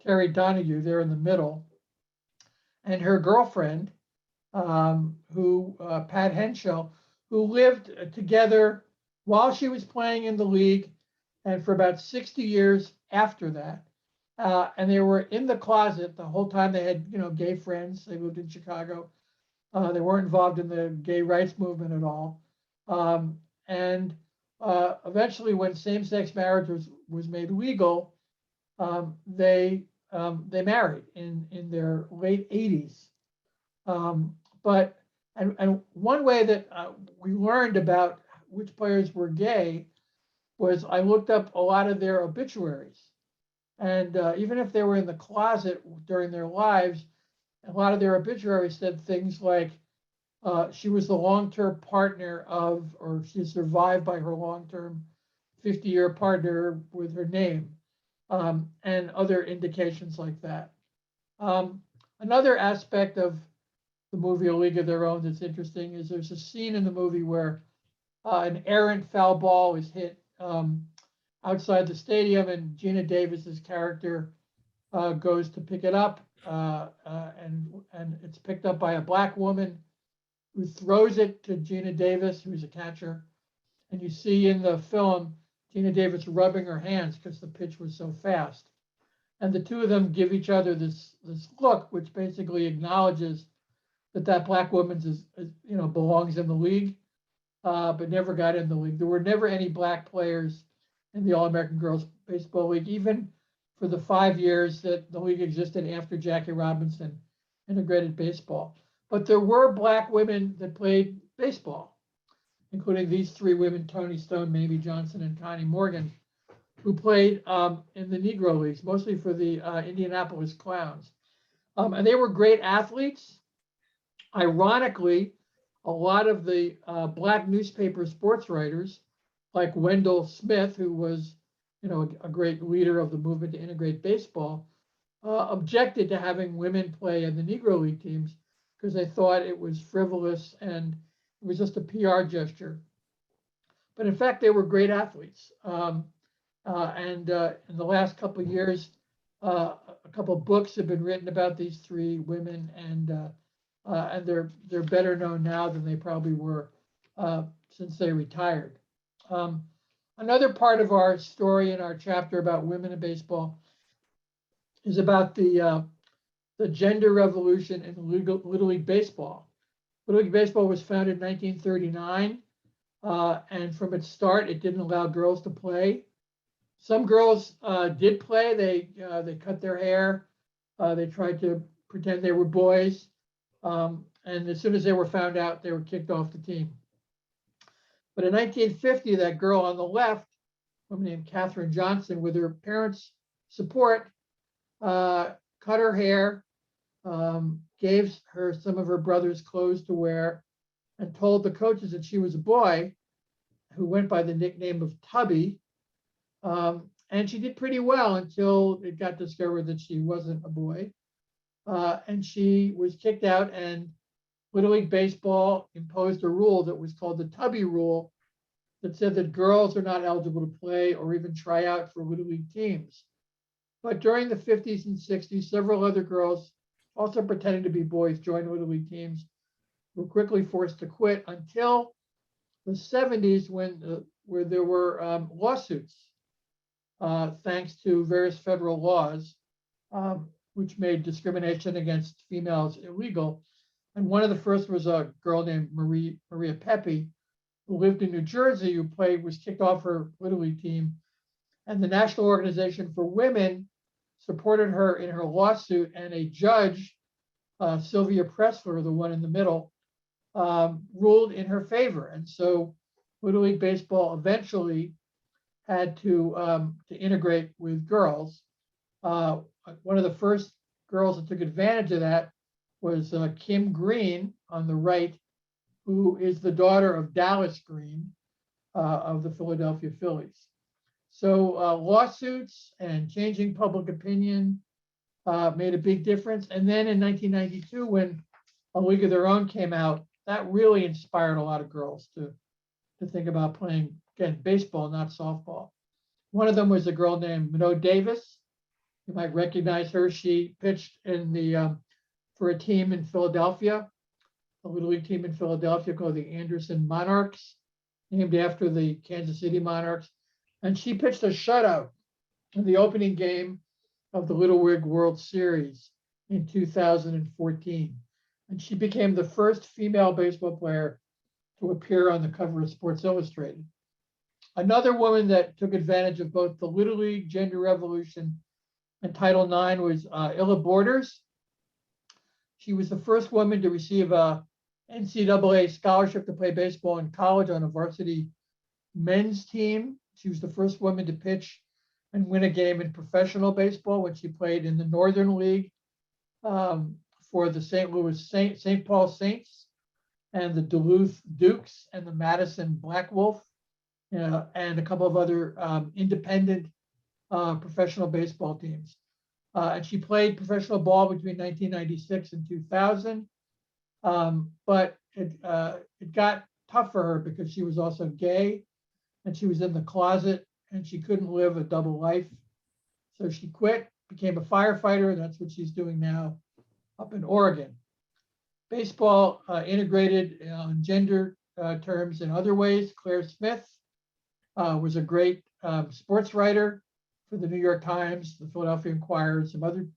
Terry Donahue, there in the middle, and her girlfriend, Pat Henschel, who lived together while she was playing in the league and for about 60 years after that. And they were in the closet the whole time. They had, gay friends. They lived in Chicago. They weren't involved in the gay rights movement at all. And eventually, when same-sex marriage was made legal, they married in their late 80s. But one way that we learned about which players were gay was I looked up a lot of their obituaries. And even if they were in the closet during their lives, a lot of their obituaries said things like, she was the long-term partner of, or she survived by her long-term 50-year partner with her name, and other indications like that. Another aspect of the movie A League of Their Own that's interesting is there's a scene in the movie where an errant foul ball is hit outside the stadium, and Gina Davis's character goes to pick it up, and it's picked up by a black woman who throws it to Gina Davis, who's a catcher. And you see in the film Gina Davis rubbing her hands because the pitch was so fast. And the two of them give each other this look, which basically acknowledges that black woman belongs in the league, but never got in the league. There were never any black players in the All-American Girls Baseball League, even for the 5 years that the league existed after Jackie Robinson integrated baseball. But there were black women that played baseball, including these three women, Toni Stone, Mamie Johnson, and Connie Morgan, who played in the Negro Leagues, mostly for the Indianapolis Clowns. And they were great athletes. Ironically, a lot of the black newspaper sports writers, like Wendell Smith, who was a great leader of the movement to integrate baseball, objected to having women play in the Negro League teams because they thought it was frivolous and it was just a PR gesture. But in fact, they were great athletes. And in the last couple of years, a couple of books have been written about these three women, and they're better known now than they probably were since they retired. Another part of our story in our chapter about women in baseball is about the gender revolution in Little League Baseball. Little League Baseball was founded in 1939, and from its start, it didn't allow girls to play. Some girls did play. They cut their hair. They tried to pretend they were boys. And as soon as they were found out, they were kicked off the team. But in 1950, that girl on the left, a woman named Katherine Johnson, with her parents' support, cut her hair, gave her some of her brother's clothes to wear, and told the coaches that she was a boy who went by the nickname of Tubby. And she did pretty well until it got discovered that she wasn't a boy. And she was kicked out, and Little League Baseball imposed a rule that was called the Tubby Rule that said that girls are not eligible to play or even try out for Little League teams. But during the 50s and 60s, several other girls, also pretending to be boys, joined Little League teams, were quickly forced to quit until the 70s where there were lawsuits, thanks to various federal laws, which made discrimination against females illegal. And one of the first was a girl named Maria Pepe, who lived in New Jersey, who was kicked off her Little League team. And the National Organization for Women supported her in her lawsuit, and a judge, Sylvia Pressler, the one in the middle, ruled in her favor. And so Little League Baseball eventually had to integrate with girls. One of the first girls that took advantage of that was Kim Green on the right, who is the daughter of Dallas Green of the Philadelphia Phillies. So lawsuits and changing public opinion made a big difference. And then in 1992, when A League of Their Own came out, that really inspired a lot of girls to think about playing, again, baseball, not softball. One of them was a girl named Minot Davis. You might recognize her. She pitched in the for a team in Philadelphia, a Little League team in Philadelphia called the Anderson Monarchs, named after the Kansas City Monarchs. And she pitched a shutout in the opening game of the Little League World Series in 2014. And she became the first female baseball player to appear on the cover of Sports Illustrated. Another woman that took advantage of both the Little League gender revolution and Title IX was Illa Borders. She was the first woman to receive a NCAA scholarship to play baseball in college on a varsity men's team. She was the first woman to pitch and win a game in professional baseball when she played in the Northern League for the St. Paul Saints and the Duluth Dukes and the Madison Black Wolf, and a couple of other independent professional baseball teams. And she played professional ball between 1996 and 2000. But it got tough for her because she was also gay and she was in the closet and she couldn't live a double life. So she quit, became a firefighter, and that's what she's doing now up in Oregon. Baseball integrated on gender terms in other ways. Claire Smith was a great sports writer for the New York Times, the Philadelphia Inquirer, some other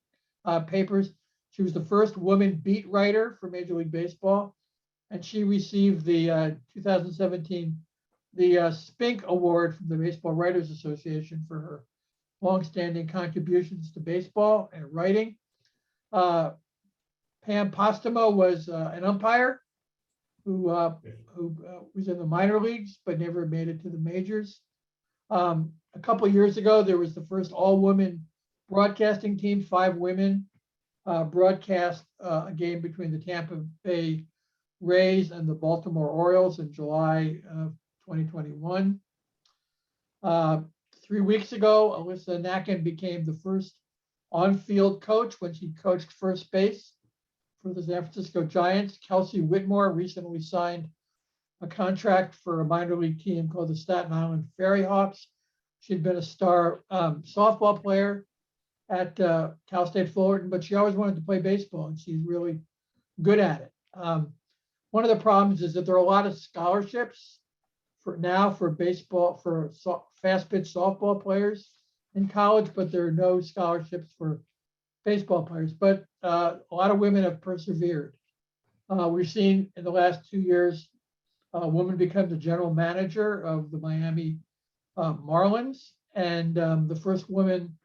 papers. She was the first woman beat writer for Major League Baseball, and she received the 2017 Spink Award from the Baseball Writers Association for her longstanding contributions to baseball and writing. Pam Postimo was an umpire who was in the minor leagues but never made it to the majors. A couple of years ago, there was the first all-women broadcasting team. 5 women broadcast a game between the Tampa Bay Rays and the Baltimore Orioles in July of 2021. 3 weeks ago, Alyssa Naham became the first on-field coach when she coached first base for the San Francisco Giants. Kelsey Whitmore recently signed a contract for a minor league team called the Staten Island Fairy Hawks. She'd been a star softball player at Cal State Fullerton, but she always wanted to play baseball, and she's really good at it. One of the problems is that there are a lot of scholarships for baseball, for fast pitch softball players in college, but there are no scholarships for baseball players. But a lot of women have persevered. We've seen in the last 2 years, a woman become the general manager of the Miami Marlins, and the first woman,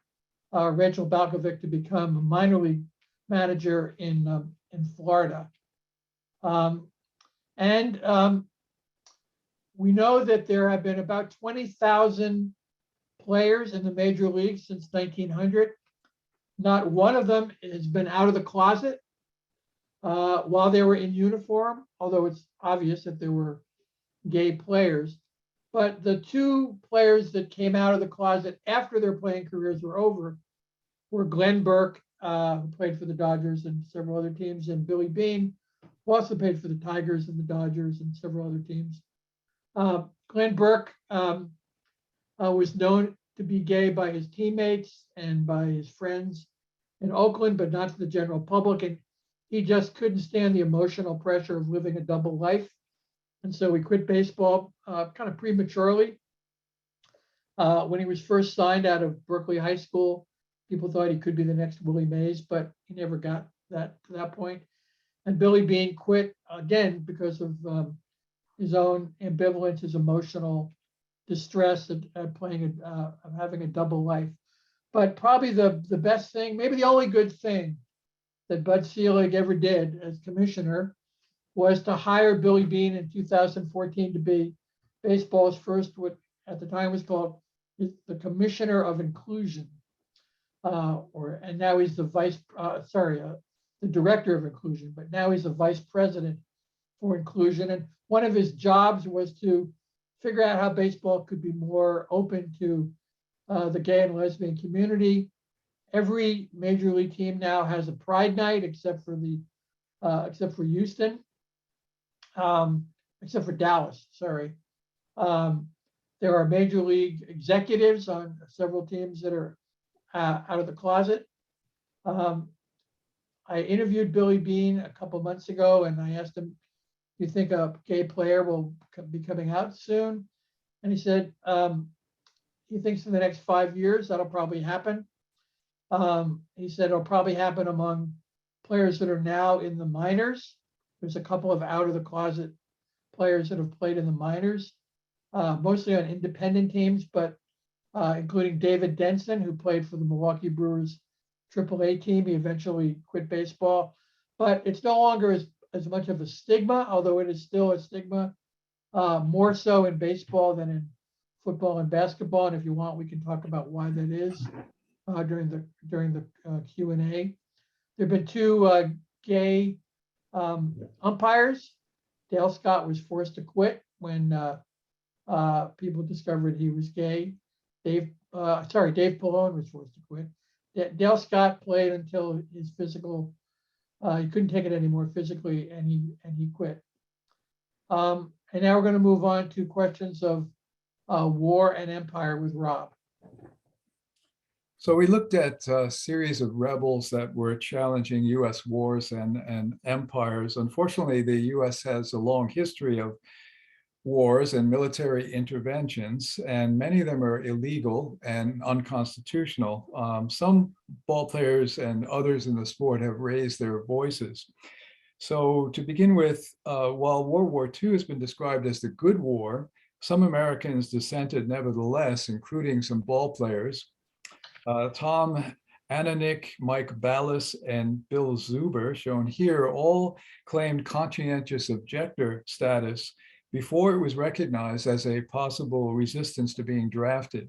Rachel Balkovic, to become a minor league manager in Florida. We know that there have been about 20,000 players in the major leagues since 1900. Not one of them has been out of the closet while they were in uniform, although it's obvious that there were gay players. But the 2 players that came out of the closet after their playing careers were over were Glenn Burke, who played for the Dodgers and several other teams, and Billy Beane, who also played for the Tigers and the Dodgers and several other teams. Glenn Burke was known to be gay by his teammates and by his friends in Oakland, but not to the general public. And he just couldn't stand the emotional pressure of living a double life. And so he quit baseball kind of prematurely. When he was first signed out of Berkeley High School, people thought he could be the next Willie Mays, but he never got to that point. And Billy Beane quit again because of his own ambivalence, his emotional distress of having a double life. But probably the best thing, maybe the only good thing that Bud Selig ever did as commissioner was to hire Billy Beane in 2014 to be baseball's first, what at the time was called the Commissioner of Inclusion. And now he's the the Director of Inclusion, but now he's the Vice President for Inclusion. And one of his jobs was to figure out how baseball could be more open to the gay and lesbian community. Every major league team now has a Pride Night, except for Houston, except for Dallas. Sorry. There are major league executives on several teams that are out of the closet. I interviewed Billy Beane a couple months ago, and I asked him, "Do you think a gay player will be coming out soon?" And he said he thinks in the next 5 years that'll probably happen. He said it'll probably happen among players that are now in the minors. There's a couple of out of the closet players that have played in the minors, mostly on independent teams, but including David Denson, who played for the Milwaukee Brewers AAA team. He eventually quit baseball, but it's no longer as much of a stigma, although it is still a stigma, more so in baseball than in football and basketball. And if you want, we can talk about why that is during the Q&A. There have been two gay umpires. Dale Scott was forced to quit when people discovered he was gay. Dave Pallone was forced to quit. Dale Scott played until his physical, he couldn't take it anymore physically, and he quit. And now we're going to move on to questions of war and empire with Rob. So we looked at a series of rebels that were challenging U.S. wars and empires. Unfortunately, the U.S. has a long history of wars and military interventions, and many of them are illegal and unconstitutional. Some ball players and others in the sport have raised their voices. So to begin with, while World War II has been described as the good war, some Americans dissented nevertheless, including some ball players. Tom Ananick, Mike Ballas, and Bill Zuber, shown here, all claimed conscientious objector status before it was recognized as a possible resistance to being drafted.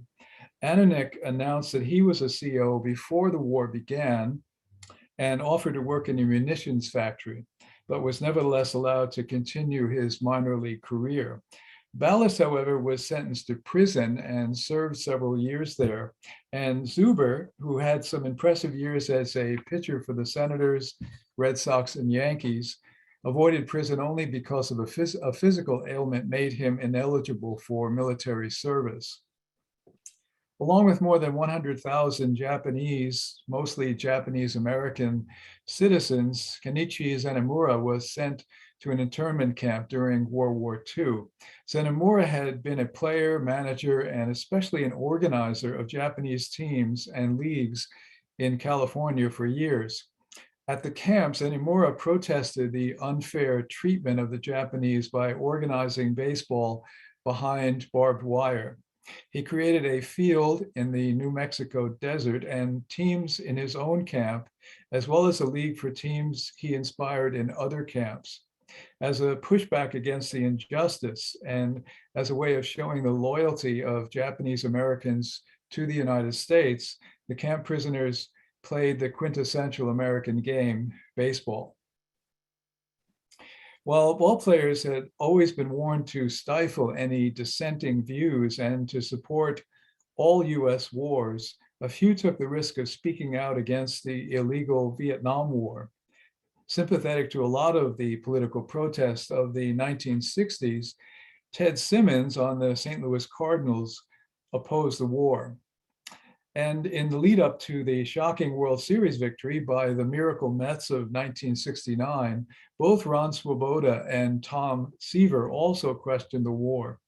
Ananick announced that he was a CO before the war began and offered to work in a munitions factory, but was nevertheless allowed to continue his minor league career. Ballas, however, was sentenced to prison and served several years there. And Zuber, who had some impressive years as a pitcher for the Senators, Red Sox, and Yankees, avoided prison only because of a physical ailment made him ineligible for military service. Along with more than 100,000 Japanese, mostly Japanese American citizens, Kenichi Zenemura was sent to an internment camp during World War II. Zenemura had been a player, manager, and especially an organizer of Japanese teams and leagues in California for years. At the camp, Zenemura protested the unfair treatment of the Japanese by organizing baseball behind barbed wire. He created a field in the New Mexico desert and teams in his own camp, as well as a league for teams he inspired in other camps. As a pushback against the injustice and as a way of showing the loyalty of Japanese Americans to the United States, the camp prisoners played the quintessential American game, baseball. While ball players had always been warned to stifle any dissenting views and to support all US wars, a few took the risk of speaking out against the illegal Vietnam War. Sympathetic to a lot of the political protests of the 1960s, Ted Simmons on the St. Louis Cardinals opposed the war. And in the lead up to the shocking World Series victory by the Miracle Mets of 1969, both Ron Swoboda and Tom Seaver also questioned the war,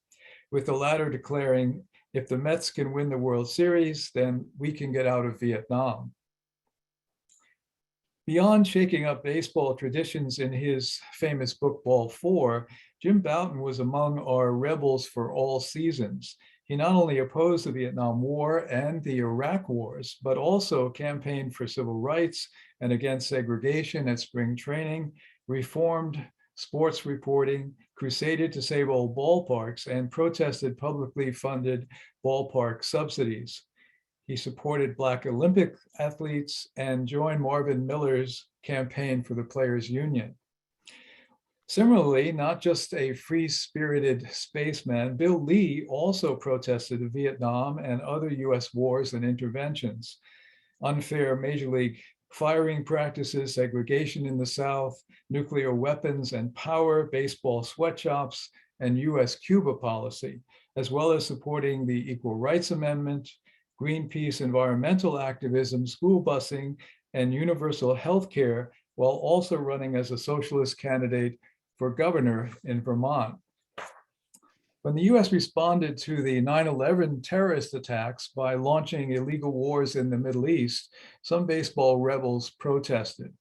with the latter declaring, if the Mets can win the World Series, then we can get out of Vietnam. Beyond shaking up baseball traditions in his famous book, Ball 4, Jim Bouton was among our rebels for all seasons. He not only opposed the Vietnam War and the Iraq Wars, but also campaigned for civil rights and against segregation at spring training, reformed sports reporting, crusaded to save old ballparks, and protested publicly funded ballpark subsidies. He supported Black Olympic athletes and joined Marvin Miller's campaign for the Players Union. Similarly, not just a free-spirited spaceman, Bill Lee also protested the Vietnam and other US wars and interventions, unfair Major League firing practices, segregation in the South, nuclear weapons and power, baseball sweatshops, and US-Cuba policy, as well as supporting the Equal Rights Amendment, Greenpeace environmental activism, school busing, and universal health care, while also running as a socialist candidate for governor in Vermont. When the US responded to the 9/11 terrorist attacks by launching illegal wars in the Middle East, some baseball rebels protested.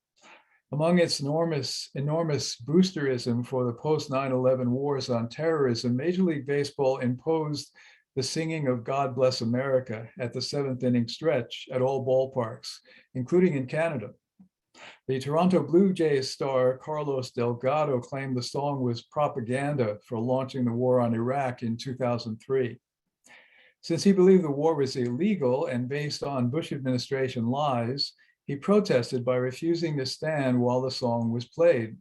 Among its enormous boosterism for the post-9/11 wars on terrorism, Major League Baseball imposed the singing of God Bless America at the seventh inning stretch at all ballparks, including in Canada. The Toronto Blue Jays star Carlos Delgado claimed the song was propaganda for launching the war on Iraq in 2003. Since he believed the war was illegal and based on Bush administration lies, he protested by refusing to stand while the song was played.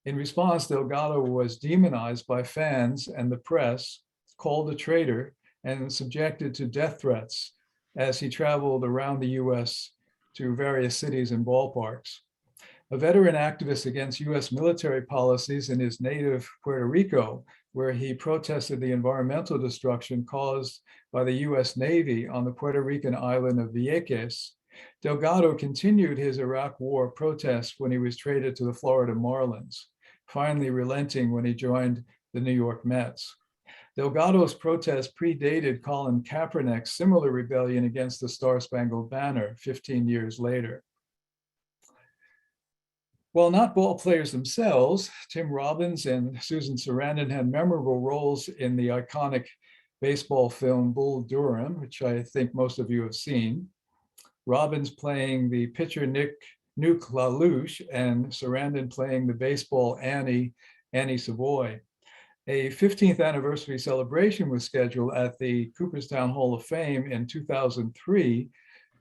In response, Delgado was demonized by fans and the press, called a traitor, and subjected to death threats as he traveled around the US to various cities and ballparks. A veteran activist against US military policies in his native Puerto Rico, where he protested the environmental destruction caused by the US Navy on the Puerto Rican island of Vieques, Delgado continued his Iraq War protests when he was traded to the Florida Marlins, finally relenting when he joined the New York Mets. Delgado's protest predated Colin Kaepernick's similar rebellion against the Star-Spangled Banner 15 years later. While not ball players themselves, Tim Robbins and Susan Sarandon had memorable roles in the iconic baseball film Bull Durham, which I think most of you have seen. Robbins playing the pitcher Nuke LaLoosh, and Sarandon playing the baseball Annie Savoy. A 15th anniversary celebration was scheduled at the Cooperstown Hall of Fame in 2003,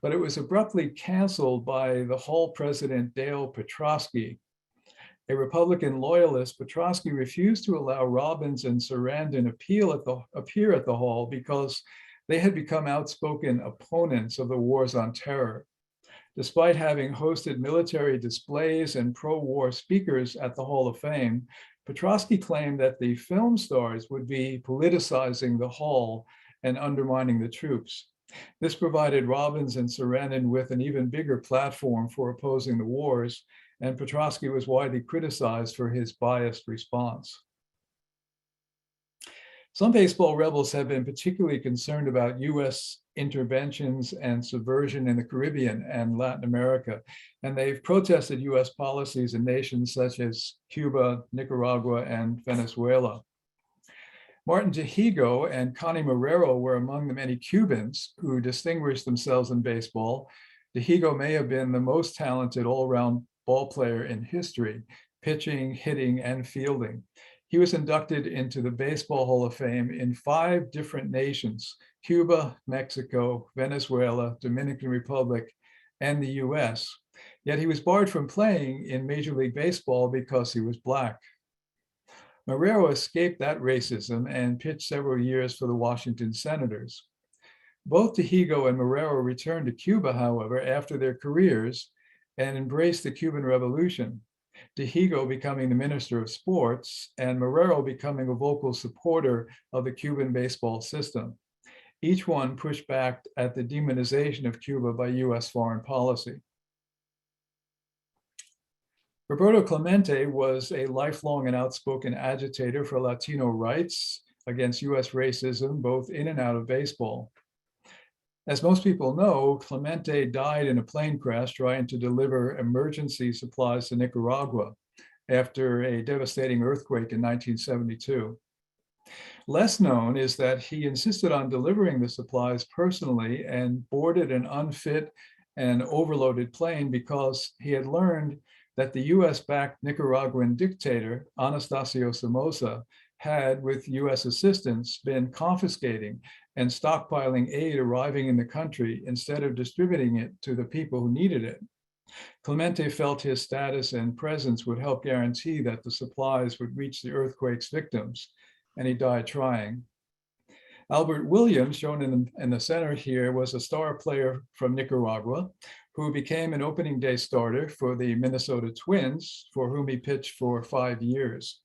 but it was abruptly canceled by the Hall president, Dale Petrosky. A Republican loyalist, Petrosky refused to allow Robbins and Sarandon appear at the Hall because they had become outspoken opponents of the wars on terror. Despite having hosted military displays and pro-war speakers at the Hall of Fame, Petrosky claimed that the film stars would be politicizing the hall and undermining the troops. This provided Robbins and Sarandon with an even bigger platform for opposing the wars, and Petrosky was widely criticized for his biased response. Some baseball rebels have been particularly concerned about US interventions and subversion in the Caribbean and Latin America, and they've protested US policies in nations such as Cuba, Nicaragua, and Venezuela. Martin Tehigo and Connie Marrero were among the many Cubans who distinguished themselves in baseball. Tehigo may have been the most talented all-around ball player in history, pitching, hitting, and fielding. He was inducted into the Baseball Hall of Fame in 5 different nations: Cuba, Mexico, Venezuela, Dominican Republic, and the US. Yet he was barred from playing in Major League Baseball because he was Black. Marrero escaped that racism and pitched several years for the Washington Senators. Both Tehigo and Marrero returned to Cuba, however, after their careers and embraced the Cuban Revolution. Tehigo becoming the Minister of Sports, and Marrero becoming a vocal supporter of the Cuban baseball system. Each one pushed back at the demonization of Cuba by US foreign policy. Roberto Clemente was a lifelong and outspoken agitator for Latino rights against US racism, both in and out of baseball. As most people know, Clemente died in a plane crash trying to deliver emergency supplies to Nicaragua after a devastating earthquake in 1972. Less known is that he insisted on delivering the supplies personally and boarded an unfit and overloaded plane because he had learned that the US-backed Nicaraguan dictator, Anastasio Somoza, had, with US assistance, been confiscating and stockpiling aid arriving in the country instead of distributing it to the people who needed it. Clemente felt his status and presence would help guarantee that the supplies would reach the earthquake's victims, and he died trying. Albert Williams, shown in the center here, was a star player from Nicaragua who became an opening day starter for the Minnesota Twins, for whom he pitched for 5 years.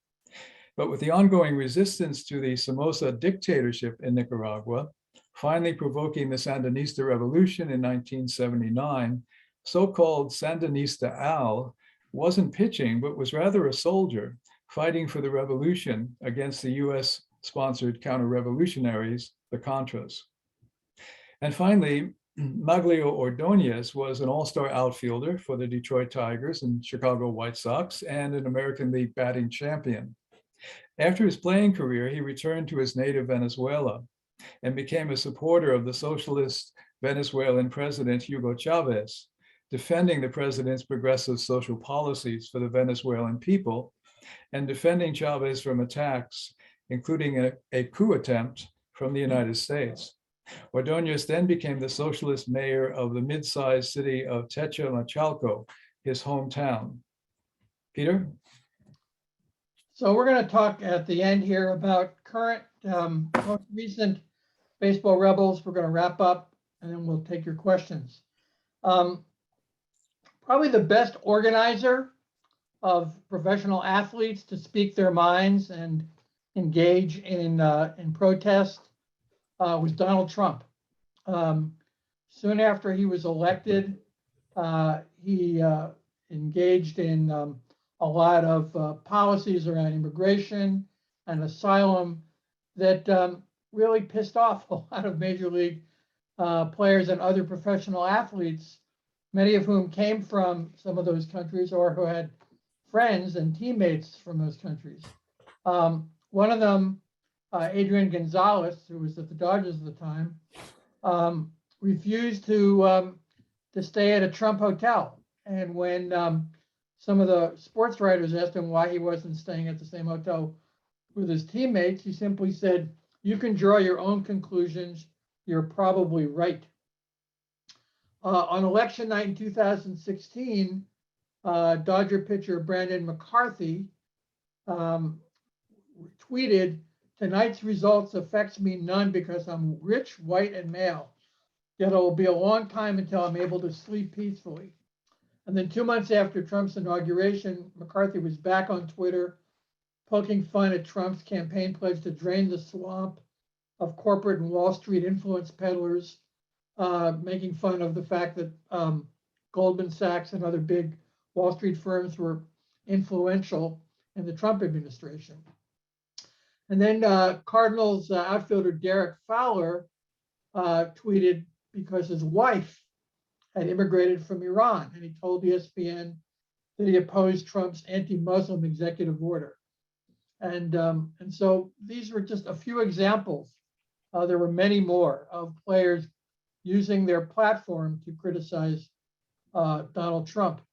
But with the ongoing resistance to the Somoza dictatorship in Nicaragua, finally provoking the Sandinista revolution in 1979, so-called Sandinista Al wasn't pitching, but was rather a soldier fighting for the revolution against the US-sponsored counter-revolutionaries, the Contras. And finally, Maglio Ordonez was an all-star outfielder for the Detroit Tigers and Chicago White Sox and an American League batting champion. After his playing career, he returned to his native Venezuela and became a supporter of the socialist Venezuelan president Hugo Chavez, defending the president's progressive social policies for the Venezuelan people and defending Chavez from attacks, including a coup attempt from the United States. Ordonez then became the socialist mayor of the mid-sized city of Techamachalco, his hometown. Peter? So we're going to talk at the end here about current, most recent baseball rebels. We're going to wrap up and then we'll take your questions. Probably the best organizer of professional athletes to speak their minds and engage in protest was Donald Trump. Soon after he was elected, he engaged in a lot of policies around immigration and asylum that really pissed off a lot of major league players and other professional athletes, many of whom came from some of those countries or who had friends and teammates from those countries. One of them, Adrian Gonzalez, who was at the Dodgers at the time, refused to stay at a Trump hotel. And when some of the sports writers asked him why he wasn't staying at the same hotel with his teammates, he simply said, "You can draw your own conclusions. You're probably right." On election night in 2016, Dodger pitcher Brandon McCarthy tweeted, "Tonight's results affects me none because I'm rich, white, and male. Yet it will be a long time until I'm able to sleep peacefully." And then 2 months after Trump's inauguration, McCarthy was back on Twitter, poking fun at Trump's campaign pledge to drain the swamp of corporate and Wall Street influence peddlers, making fun of the fact that Goldman Sachs and other big Wall Street firms were influential in the Trump administration. And then Cardinals outfielder Derek Fowler tweeted because his wife had immigrated from Iran, and he told ESPN that he opposed Trump's anti-Muslim executive order. And so these were just a few examples. There were many more of players using their platform to criticize Donald Trump.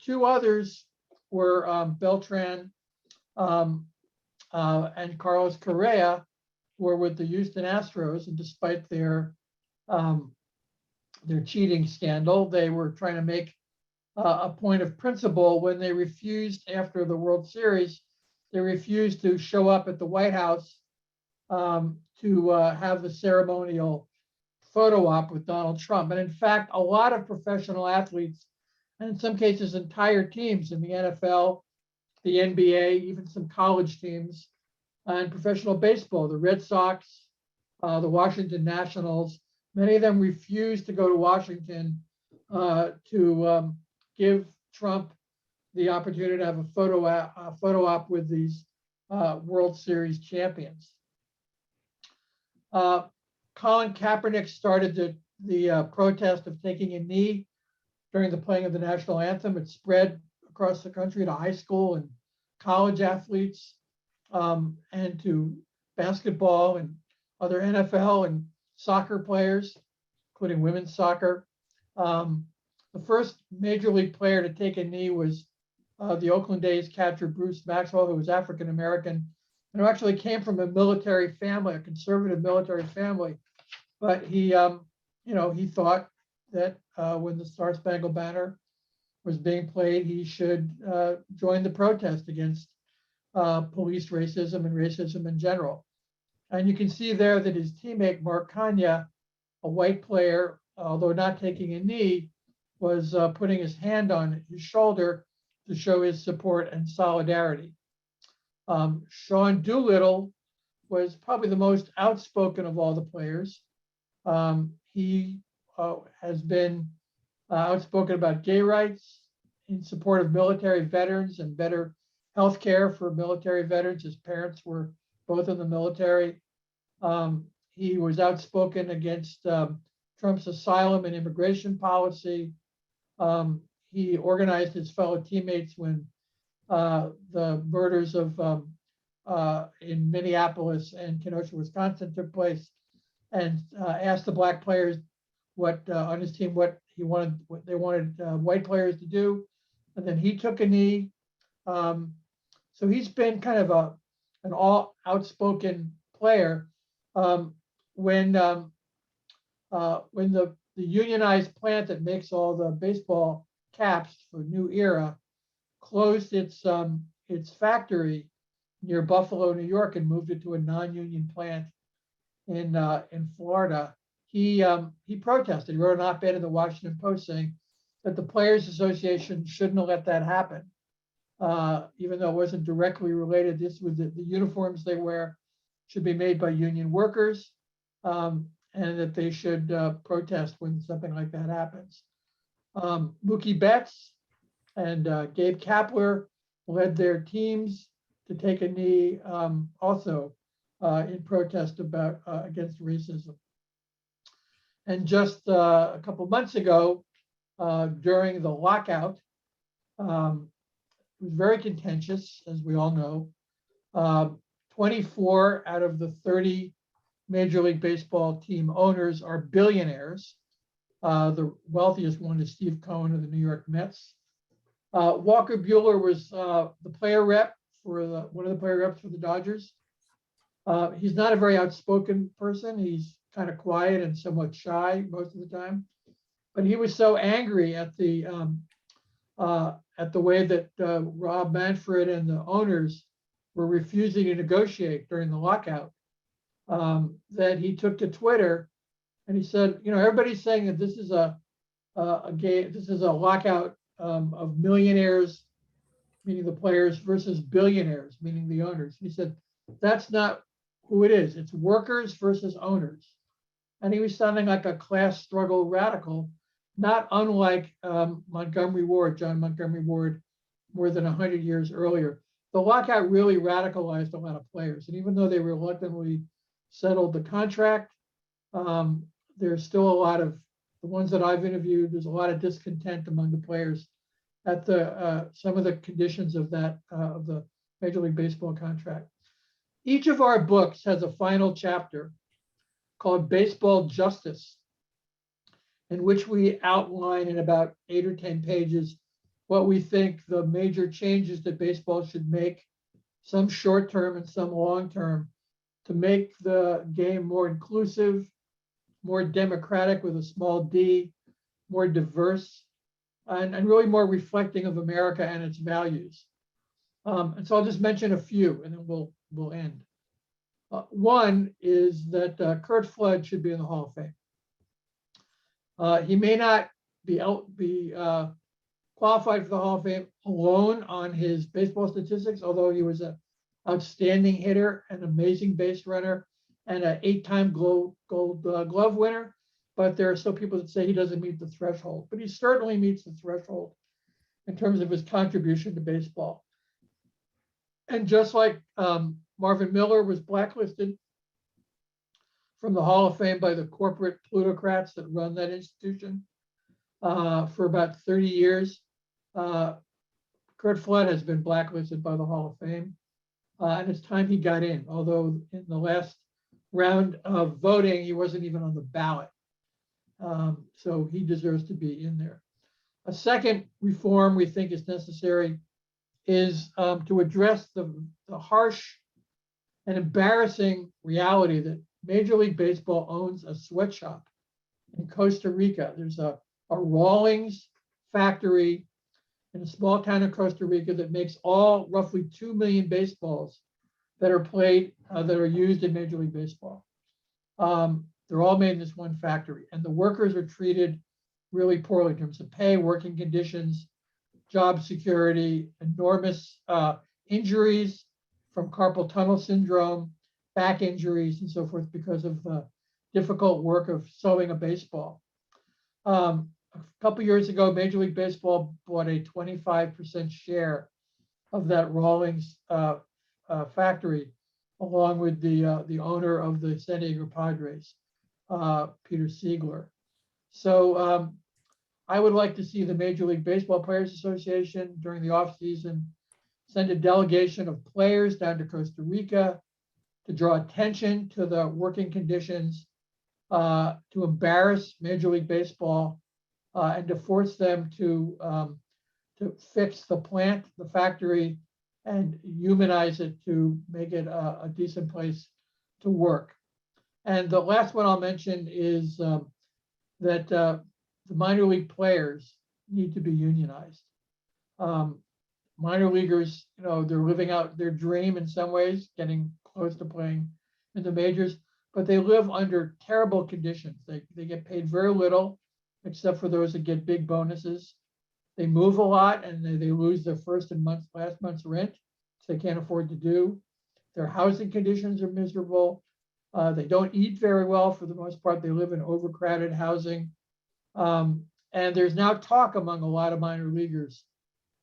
Two others were Beltran and Carlos Correa, were with the Houston Astros, and despite their cheating scandal, they were trying to make a point of principle when they refused, after the World Series, they refused to show up at the White House to have the ceremonial photo op with Donald Trump. And in fact, a lot of professional athletes, and in some cases entire teams in the NFL, the NBA, even some college teams, and professional baseball, the Red Sox, the Washington Nationals, many of them refused to go to Washington to give Trump the opportunity to have a photo op with these World Series champions. Colin Kaepernick started the protest of taking a knee during the playing of the national anthem. It spread across the country to high school and college athletes, and to basketball and other NFL and soccer players, including women's soccer. The first major league player to take a knee was the Oakland A's catcher Bruce Maxwell, who was African American and who actually came from a military family, a conservative military family. But he, he thought that when the Star Spangled Banner was being played, he should join the protest against police racism and racism in general. And you can see there that his teammate, Mark Kanya, a white player, although not taking a knee, was putting his hand on his shoulder to show his support and solidarity. Sean Doolittle was probably the most outspoken of all the players. He has been outspoken about gay rights, in support of military veterans and better health care for military veterans. His parents were both in the military. He was outspoken against Trump's asylum and immigration policy. He organized his fellow teammates when the murders of in Minneapolis and Kenosha, Wisconsin took place, and asked the black players what on his team what they wanted white players to do, and then he took a knee. So he's been kind of an all outspoken player. When the unionized plant that makes all the baseball caps for New Era closed its factory near Buffalo, New York, and moved it to a non-union plant in Florida, he protested. He wrote an op-ed in the Washington Post saying that the Players Association shouldn't have let that happen, even though it wasn't directly related. This was the uniforms they wear should be made by union workers, and that they should protest when something like that happens. Mookie Betts and Gabe Kapler led their teams to take a knee, also in protest about against racism. And just a couple months ago, during the lockout, it was very contentious, as we all know. 24 out of the 30 Major League Baseball team owners are billionaires. The wealthiest one is Steve Cohen of the New York Mets. Walker Buehler was the player rep for one of the player reps for the Dodgers. He's not a very outspoken person. He's kind of quiet and somewhat shy most of the time. But he was so angry at the way that Rob Manfred and the owners were refusing to negotiate during the lockout, that he took to Twitter and he said, everybody's saying that this is a lockout of millionaires, meaning the players, versus billionaires, meaning the owners. He said, that's not who it is. It's workers versus owners. And he was sounding like a class struggle radical, not unlike John Montgomery Ward, more than 100 years earlier. The lockout really radicalized a lot of players. And even though they reluctantly settled the contract, there's still a lot of, the ones that I've interviewed, there's a lot of discontent among the players at some of the conditions of the Major League Baseball contract. Each of our books has a final chapter called Baseball Justice, in which we outline in about 8 or 10 pages what we think the major changes that baseball should make, some short-term and some long-term, to make the game more inclusive, more democratic with a small d, more diverse, and really more reflecting of America and its values. And so I'll just mention a few and then we'll end. One is that Curt Flood should be in the Hall of Fame. He may not be qualified for the Hall of Fame alone on his baseball statistics, although he was an outstanding hitter, an amazing base runner, and an 8-time Gold Glove winner. But there are still people that say he doesn't meet the threshold. But he certainly meets the threshold in terms of his contribution to baseball. And just like Marvin Miller was blacklisted from the Hall of Fame by the corporate plutocrats that run that institution for about 30 years. Kurt Flood has been blacklisted by the Hall of Fame, and it's time he got in, although in the last round of voting, he wasn't even on the ballot. So he deserves to be in there. A second reform we think is necessary is to address the harsh and embarrassing reality that Major League Baseball owns a sweatshop in Costa Rica. There's a Rawlings factory in a small town in Costa Rica that makes all roughly 2 million baseballs that are played, that are used in Major League Baseball. They're all made in this one factory, and the workers are treated really poorly in terms of pay, working conditions, job security, enormous injuries from carpal tunnel syndrome, back injuries, and so forth because of the difficult work of sewing a baseball. A couple years ago, Major League Baseball bought a 25% share of that Rawlings factory, along with the owner of the San Diego Padres, Peter Siegler. So I would like to see the Major League Baseball Players Association during the offseason send a delegation of players down to Costa Rica to draw attention to the working conditions, to embarrass Major League Baseball, and to force them to fix the plant, the factory, and humanize it to make it a decent place to work. And the last one I'll mention is that the minor league players need to be unionized. Minor leaguers, they're living out their dream in some ways, getting close to playing in the majors, but they live under terrible conditions. They get paid very little, except for those that get big bonuses. They move a lot and they lose their first and last month's rent, so they can't afford to do. Their housing conditions are miserable. They don't eat very well for the most part. They live in overcrowded housing. And there's now talk among a lot of minor leaguers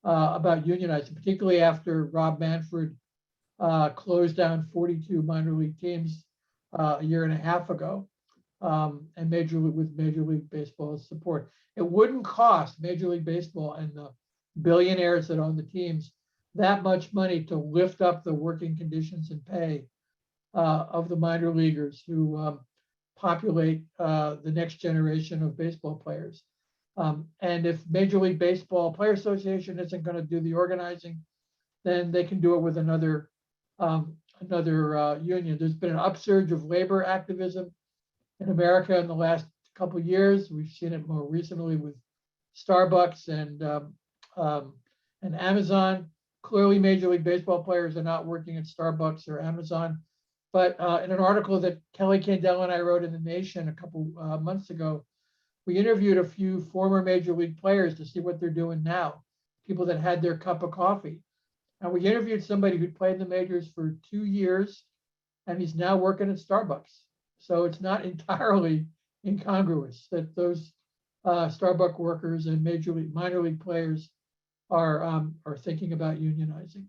about unionizing, particularly after Rob Manfred closed down 42 minor league teams a year and a half ago, and with Major League Baseball's support. It wouldn't cost Major League Baseball and the billionaires that own the teams that much money to lift up the working conditions and pay of the minor leaguers who populate the next generation of baseball players. And if Major League Baseball Players Association isn't going to do the organizing, then they can do it with another union. There's been an upsurge of labor activism in America in the last couple of years. We've seen it more recently with Starbucks and Amazon. Clearly, Major League Baseball players are not working at Starbucks or Amazon. But in an article that Kelly Candela and I wrote in The Nation a couple months ago, we interviewed a few former Major League players to see what they're doing now, people that had their cup of coffee. And we interviewed somebody who'd played in the majors for 2 years, and he's now working at Starbucks. So it's not entirely incongruous that those Starbucks workers and minor league players are thinking about unionizing.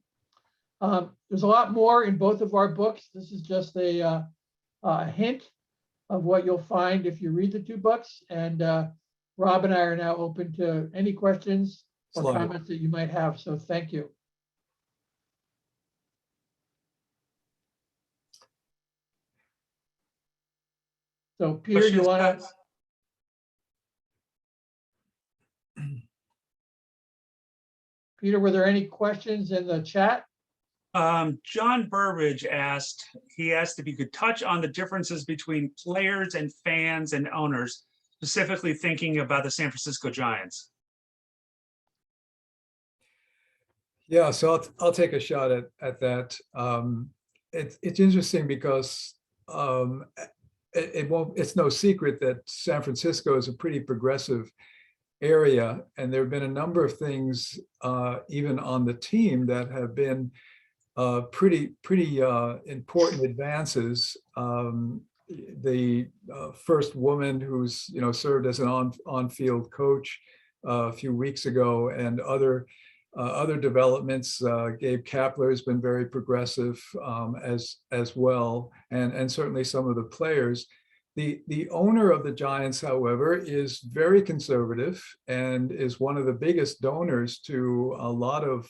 There's a lot more in both of our books. This is just a hint of what you'll find if you read the two books. And Rob and I are now open to any questions or comments that you might have. So thank you. So Peter, you want to? Peter, were there any questions in the chat? John Burbage asked if you could touch on the differences between players and fans and owners, specifically thinking about the San Francisco Giants. Yeah, so I'll take a shot at that. It's interesting because it's no secret that San Francisco is a pretty progressive area, and there have been a number of things even on the team that have been pretty important advances. The first woman who's served as an on-field coach a few weeks ago, and other other developments. Gabe Kapler has been very progressive as well, and certainly some of the players. The owner of the Giants, however, is very conservative and is one of the biggest donors to a lot of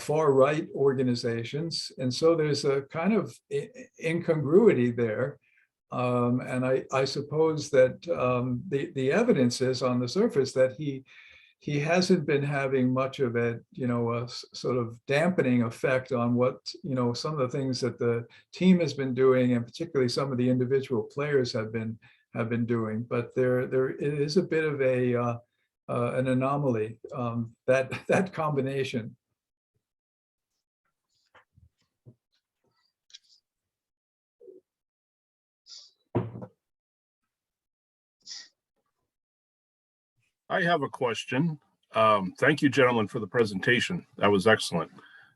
far-right organizations. And so there's a kind of incongruity there. And I suppose that the evidence is on the surface that he hasn't been having much of a sort of dampening effect on what some of the things that the team has been doing, and particularly some of the individual players have been doing. But there is a bit of an anomaly, that combination. I have a question. Thank you, gentlemen, for the presentation. That was excellent.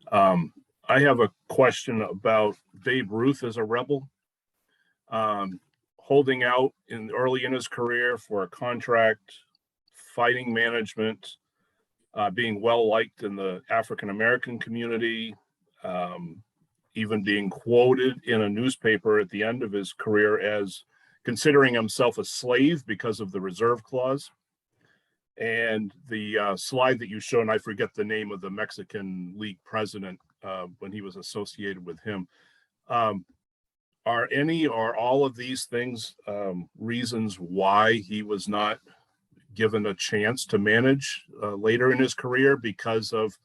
I have a question about Babe Ruth as a rebel, holding out early in his career for a contract, fighting management, being well-liked in the African-American community, even being quoted in a newspaper at the end of his career as considering himself a slave because of the reserve clause. And the slide that you showed, and I forget the name of the Mexican League president when he was associated with him. Are any or all of these things reasons why he was not given a chance to manage later in his career because of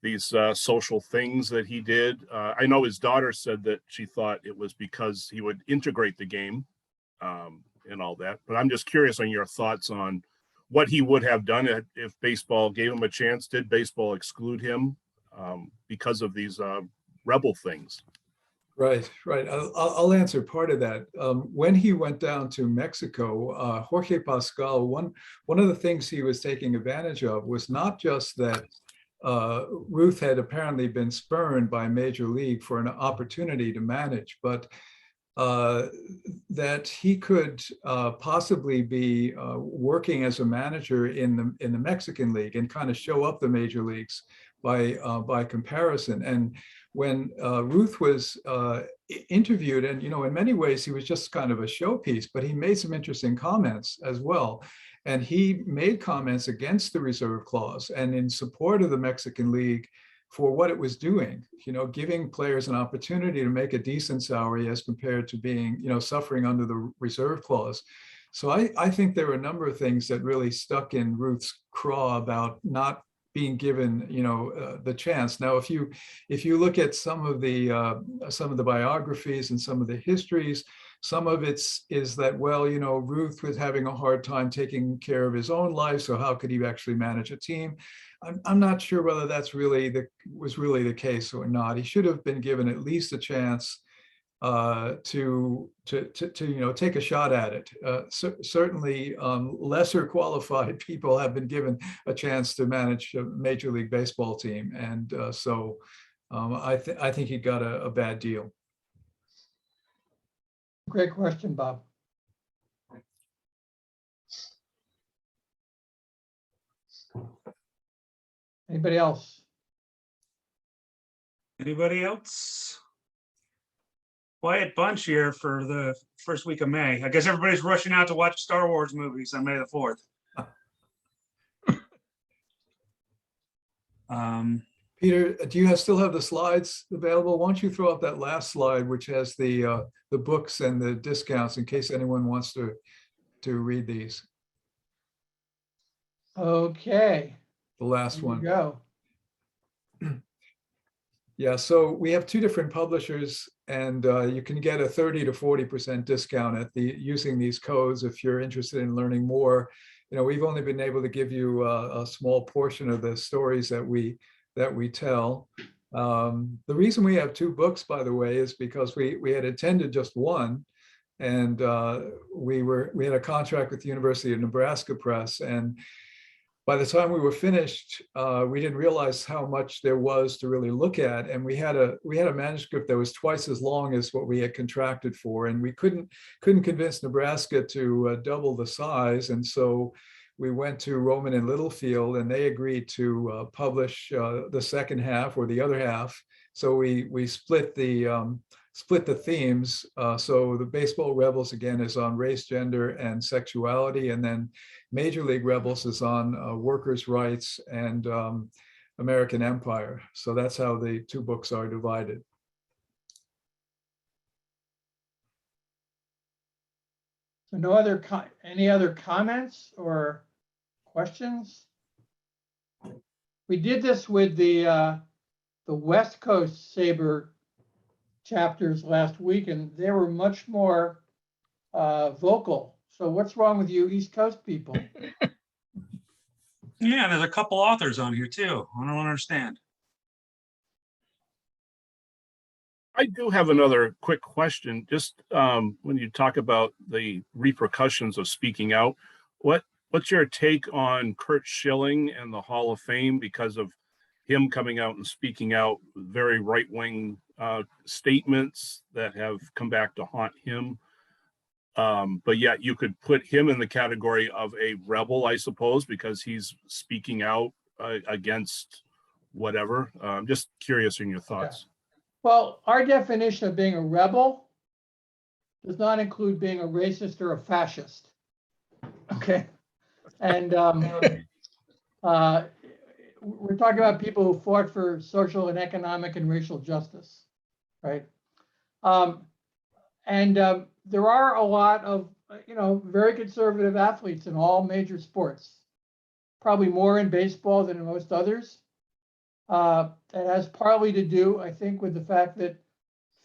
these social things that he did? I know his daughter said that she thought it was because he would integrate the game and all that. But I'm just curious on your thoughts on what he would have done if baseball gave him a chance. Did baseball exclude him because of these rebel things? Right. I'll answer part of that. When he went down to Mexico, Jorge Pasquel, one of the things he was taking advantage of was not just that Ruth had apparently been spurned by Major League for an opportunity to manage, but that he could possibly be working as a manager in the Mexican League and kind of show up the major leagues by comparison. And when Ruth was interviewed, and in many ways he was just kind of a showpiece, but he made some interesting comments as well. And he made comments against the reserve clause and in support of the Mexican League for what it was doing, giving players an opportunity to make a decent salary as compared to being, suffering under the reserve clause. So I think there were a number of things that really stuck in Ruth's craw about not being given, the chance. Now, if you look at some of the biographies and some of the histories, some of it is that, well, Ruth was having a hard time taking care of his own life, so how could he actually manage a team? I'm not sure whether that's was really the case or not. He should have been given at least a chance to take a shot at it. Certainly, lesser qualified people have been given a chance to manage a Major League Baseball team, and so I think he got a bad deal. Great question, Bob. Anybody else? Anybody else? Quiet bunch here for the first week of May. I guess everybody's rushing out to watch Star Wars movies on May the 4th. Peter, do you still have the slides available? Why don't you throw up that last slide, which has the books and the discounts in case anyone wants to read these. Okay. The last one. Go. Yeah, so we have two different publishers, and you can get a 30 to 40% discount at using these codes if you're interested in learning more. We've only been able to give you a small portion of the stories that we tell. The reason we have two books, by the way, is because we had intended just one, and we had a contract with the University of Nebraska Press, and by the time we were finished, we didn't realize how much there was to really look at, and we had a manuscript that was twice as long as what we had contracted for, and we couldn't convince Nebraska to double the size, and so we went to Rowman and Littlefield, and they agreed to publish the second half or the other half. So we split the themes. So the Baseball Rebels again is on race, gender, and sexuality, and then Major League Rebels is on workers' rights and American Empire. So that's how the two books are divided. So no other, any other comments or questions? We did this with the West Coast SABR chapters last week, and they were much more vocal. So what's wrong with you East Coast people? Yeah, there's a couple authors on here too. I don't understand. I do have another quick question. Just when you talk about the repercussions of speaking out, what's your take on Curt Schilling and the Hall of Fame because of him coming out and speaking out very right-wing statements that have come back to haunt him? But yet you could put him in the category of a rebel, I suppose, because he's speaking out against whatever. I'm just curious in your thoughts. Well, our definition of being a rebel does not include being a racist or a fascist. Okay. And we're talking about people who fought for social and economic and racial justice, right? There are a lot of, very conservative athletes in all major sports, probably more in baseball than in most others. That has partly to do, I think, with the fact that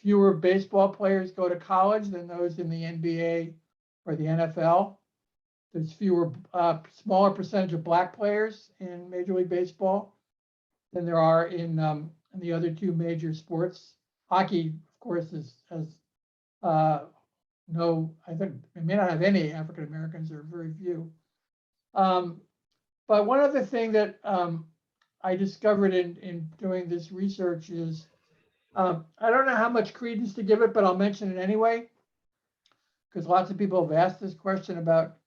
fewer baseball players go to college than those in the NBA or the NFL. There's smaller percentage of Black players in Major League Baseball than there are in the other two major sports. Hockey, of course, has no, I think it may not have any African Americans or very few. But one other thing that I discovered in doing this research is, I don't know how much credence to give it, but I'll mention it anyway, because lots of people have asked this question about,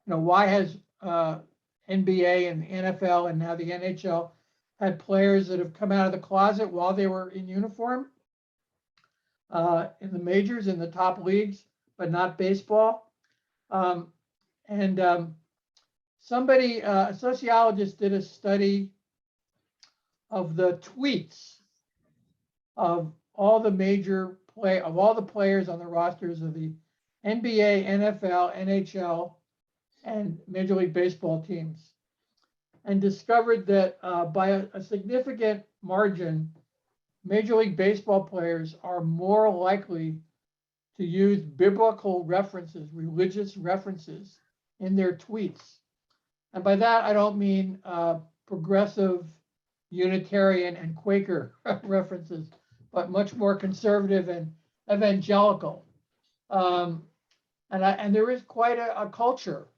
why has NBA and the NFL and now the NHL had players that have come out of the closet while they were in uniform in the majors, in the top leagues, but not baseball. Somebody, a sociologist, did a study of the tweets of all the players on the rosters of the NBA, NFL, NHL, and Major League Baseball teams, and discovered that by a significant margin, Major League Baseball players are more likely to use biblical references, religious references in their tweets. And by that, I don't mean progressive, Unitarian, and Quaker references, but much more conservative and evangelical. And there is quite a culture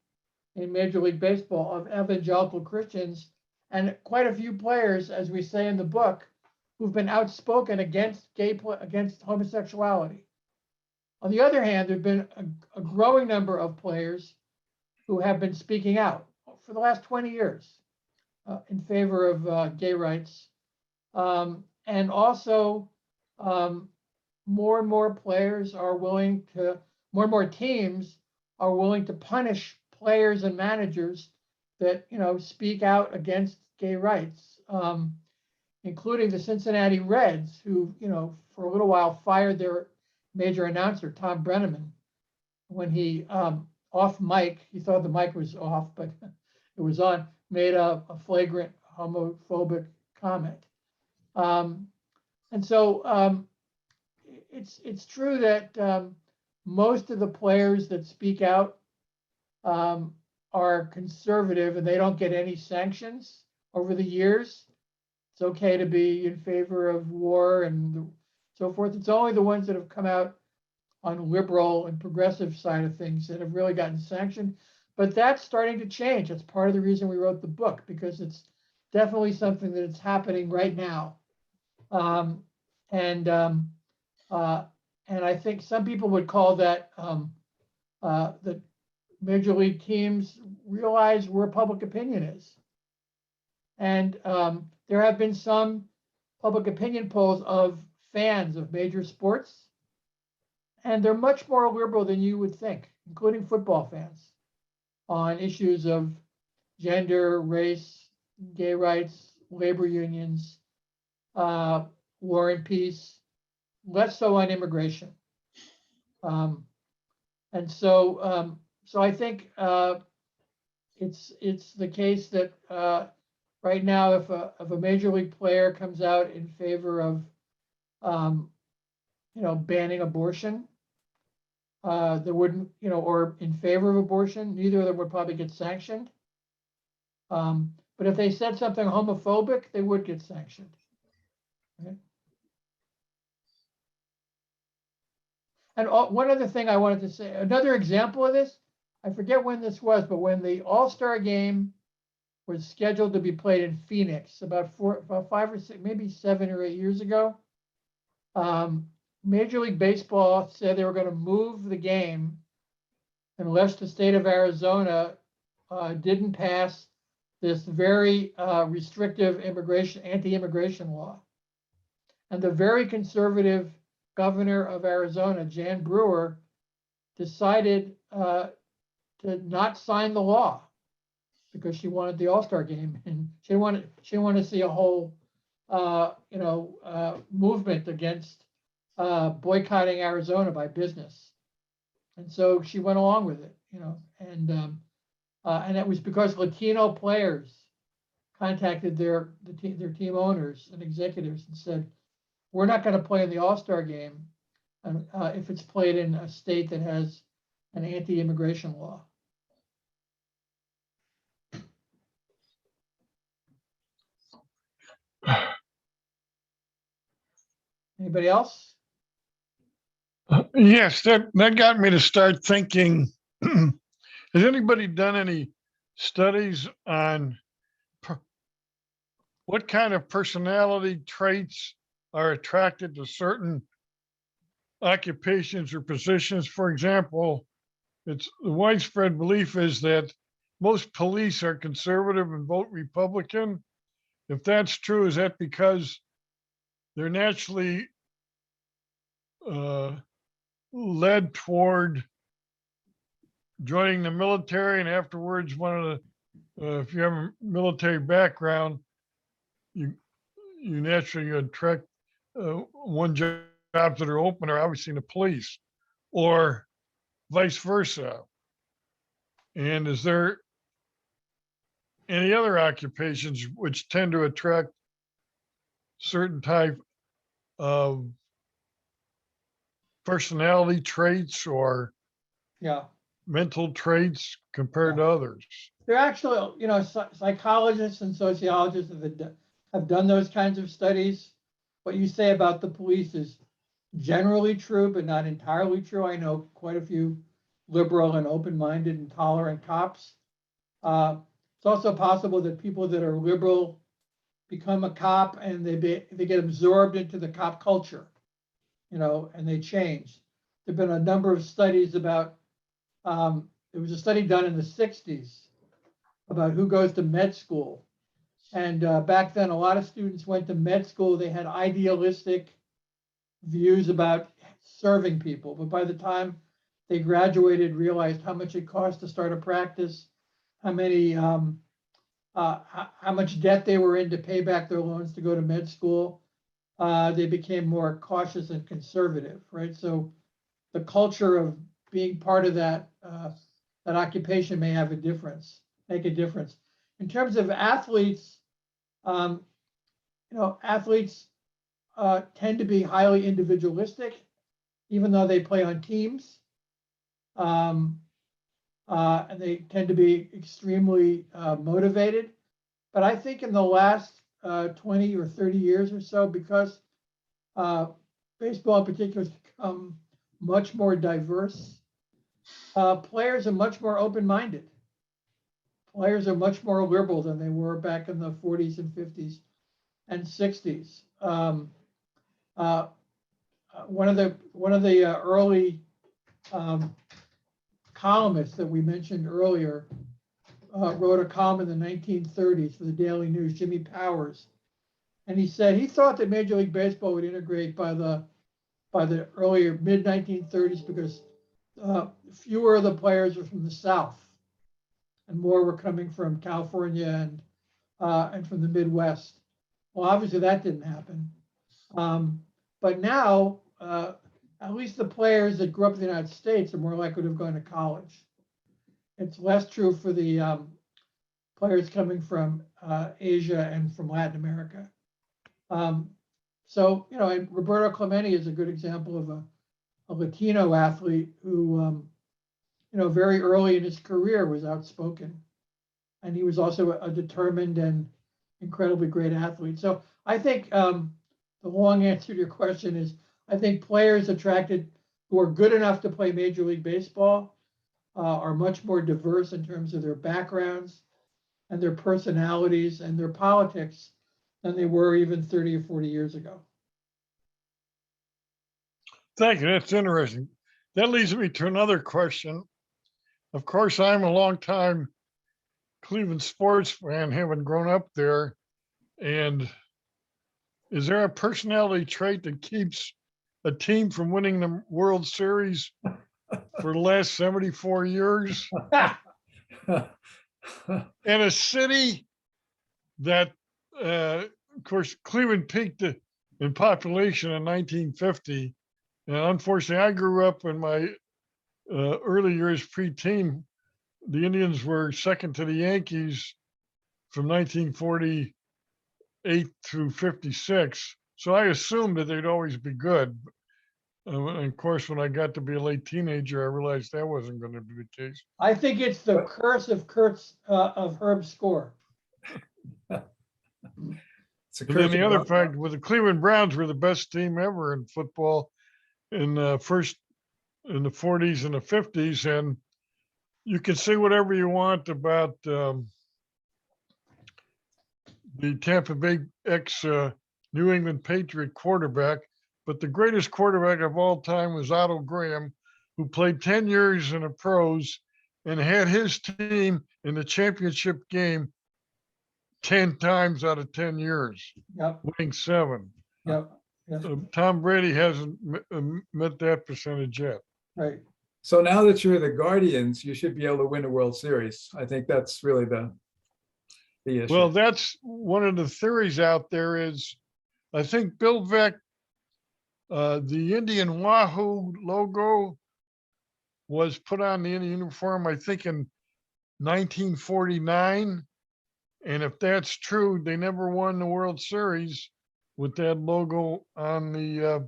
in Major League Baseball of evangelical Christians, and quite a few players, as we say in the book, who've been outspoken against against homosexuality. On the other hand, there have been a growing number of players who have been speaking out for the last 20 years in favor of gay rights. And also, more and more players are willing to, more and more teams are willing to punish players and managers that, speak out against gay rights, including the Cincinnati Reds, who, for a little while fired their major announcer, Tom Brenneman, when he, off mic, he thought the mic was off, but it was on, made a flagrant homophobic comment. And so it's true that most of the players that speak out are conservative and they don't get any sanctions over the years. It's okay to be in favor of war and so forth. It's only the ones that have come out on liberal and progressive side of things that have really gotten sanctioned. But that's starting to change. That's part of the reason we wrote the book, because it's definitely something that is happening right now. And I think some people would call that major league teams realize where public opinion is. And there have been some public opinion polls of fans of major sports, and they're much more liberal than you would think, including football fans, on issues of gender, race, gay rights, labor unions, war and peace, less so on immigration. And so I think it's the case that right now, if a major league player comes out in favor of banning abortion, there wouldn't, or in favor of abortion, neither of them would probably get sanctioned. But if they said something homophobic, they would get sanctioned. Okay? And one other thing I wanted to say, another example of this, I forget when this was, but when the All-Star game was scheduled to be played in Phoenix about 5 or 6, maybe 7 or 8 years ago, Major League Baseball said they were going to move the game unless the state of Arizona didn't pass this very restrictive anti-immigration law. And the very conservative governor of Arizona, Jan Brewer, decided to not sign the law because she wanted the All-Star game, and she wanted to see a whole movement against boycotting Arizona by business. And so she went along with it, and it was because Latino players contacted their team owners and executives and said, we're not going to play in the All-Star game if it's played in a state that has an anti-immigration law. Anybody else? Yes, that got me to start thinking, has anybody done any studies on what kind of personality traits are attracted to certain occupations or positions? For example, it's the widespread belief is that most police are conservative and vote Republican. If that's true, is that because they're naturally led toward joining the military, and afterwards one of the if you have a military background, you naturally attract one jobs that are open are obviously in the police, or vice versa? And is there any other occupations which tend to attract certain type of personality traits or mental traits compared to others? There are actually, psychologists and sociologists have done those kinds of studies. What you say about the police is generally true, but not entirely true. I know quite a few liberal and open-minded and tolerant cops. It's also possible that people that are liberal become a cop and they get absorbed into the cop culture, and they change. There've been a number of studies about, there was a study done in the 60s about who goes to med school. And back then, a lot of students went to med school. They had idealistic views about serving people. But by the time they graduated, realized how much it cost to start a practice, how much debt they were in to pay back their loans to go to med school. They became more cautious and conservative, right? So the culture of being part of that occupation may make a difference. In terms of athletes, athletes tend to be highly individualistic, even though they play on teams. And they tend to be extremely motivated. But I think in the last 20 or 30 years or so, because baseball in particular has become much more diverse, players are much more open-minded. Players are much more liberal than they were back in the 40s and 50s and 60s. One of the early columnist that we mentioned earlier wrote a column in the 1930s for the Daily News, Jimmy Powers. And he said he thought that Major League Baseball would integrate by the earlier mid-1930s because fewer of the players were from the South and more were coming from California and from the Midwest. Well, obviously that didn't happen. But now, at least the players that grew up in the United States are more likely to have gone to college. It's less true for the players coming from Asia and from Latin America. So, you know, and Roberto Clemente is a good example of a Latino athlete who, you know, very early in his career was outspoken. And he was also a determined and incredibly great athlete. So I think the long answer to your question is, I think players attracted who are good enough to play Major League Baseball are much more diverse in terms of their backgrounds and their personalities and their politics than they were even 30 or 40 years ago. Thank you. That's interesting. That leads me to another question. Of course, I'm a longtime Cleveland sports fan, having grown up there. And is there a personality trait that keeps a team from winning the World Series for the last 74 years? And a city that, of course, Cleveland peaked in population in 1950. And unfortunately, I grew up in my early years pre-teen. The Indians were second to the Yankees from 1948 through 56. So I assumed that they'd always be good. And of course, when I got to be a late teenager, I realized that wasn't going to be the case. I think it's the curse of Herb Score. But then the other fact, with the Cleveland Browns were the best team ever in football in first in the 40s and the 50s. And you can say whatever you want about the Tampa Bay ex-New England Patriot quarterback, but the greatest quarterback of all time was Otto Graham, who played 10 years in the pros and had his team in the championship game 10 times out of 10 years, Yep. winning 7. Yep. Yep. Tom Brady hasn't met that percentage yet. Right. So now that you're the Guardians, you should be able to win a World Series. I think that's really the issue. Well, that's one of the theories out there is, I think Bill Veck, the Indian Wahoo logo was put on the Indian uniform, I think in 1949. And if that's true, they never won the World Series with that logo on the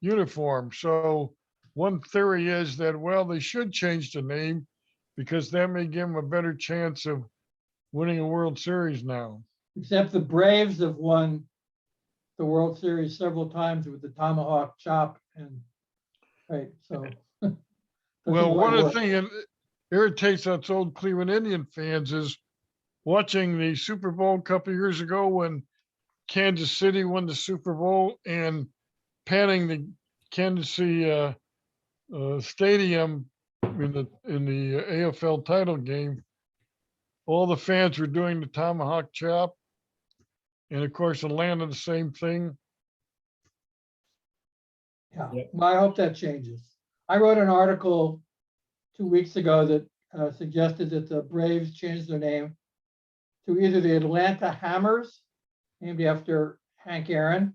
uniform. So one theory is that, well, they should change the name because that may give them a better chance of winning a World Series now. Except the Braves have won the World Series several times with the tomahawk chop and right. So well, one of the things that irritates us old Cleveland Indian fans is watching the Super Bowl a couple of years ago when Kansas City won the Super Bowl and panning the Kansas City stadium in the AFL title game. All the fans were doing the tomahawk chop. And of course, Atlanta, the same thing. Yeah, well, I hope that changes. I wrote an article 2 weeks ago that suggested that the Braves change their name to either the Atlanta Hammers, named after Hank Aaron,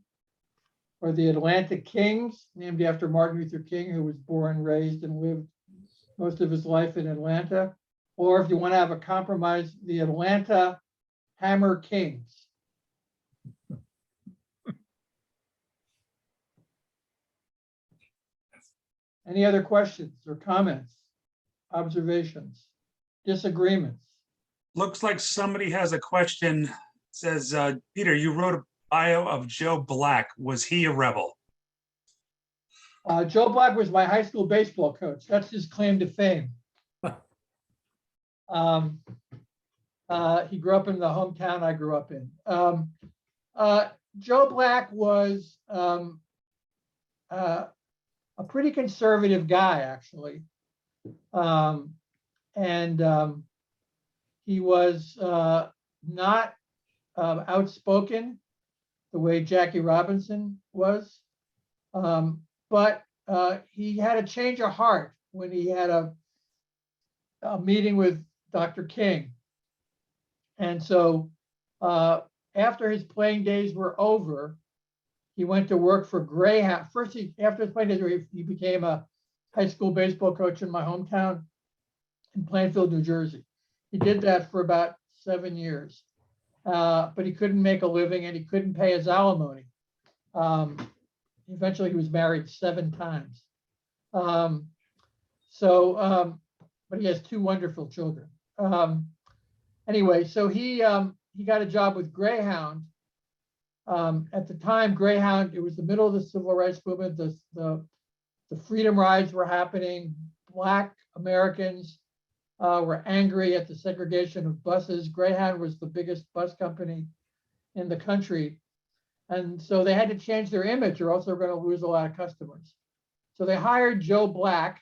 or the Atlanta Kings, named after Martin Luther King, who was born, raised, and lived most of his life in Atlanta. Or if you want to have a compromise, the Atlanta Hammer Kings. Any other questions or comments, observations, disagreements? Looks like somebody has a question. It says, Peter, you wrote a bio of Joe Black. Was he a rebel? Joe Black was my high school baseball coach. That's his claim to fame. He grew up in the hometown I grew up in. Joe Black was a pretty conservative guy, actually. He was not outspoken the way Jackie Robinson was, but he had a change of heart when he had a meeting with Dr. King. And so after his playing days were over, he went to work for Greyhound. First, after his playing days, he became a high school baseball coach in my hometown in Plainfield, New Jersey. He did that for about 7 years, but he couldn't make a living and he couldn't pay his alimony. Eventually, he was married 7 times. But he has 2 wonderful children. Anyway, so he got a job with Greyhound. At the time, Greyhound, it was the middle of the civil rights movement. The freedom rides were happening. Black Americans were angry at the segregation of buses. Greyhound was the biggest bus company in the country. And so they had to change their image or else they're going to lose a lot of customers. So they hired Joe Black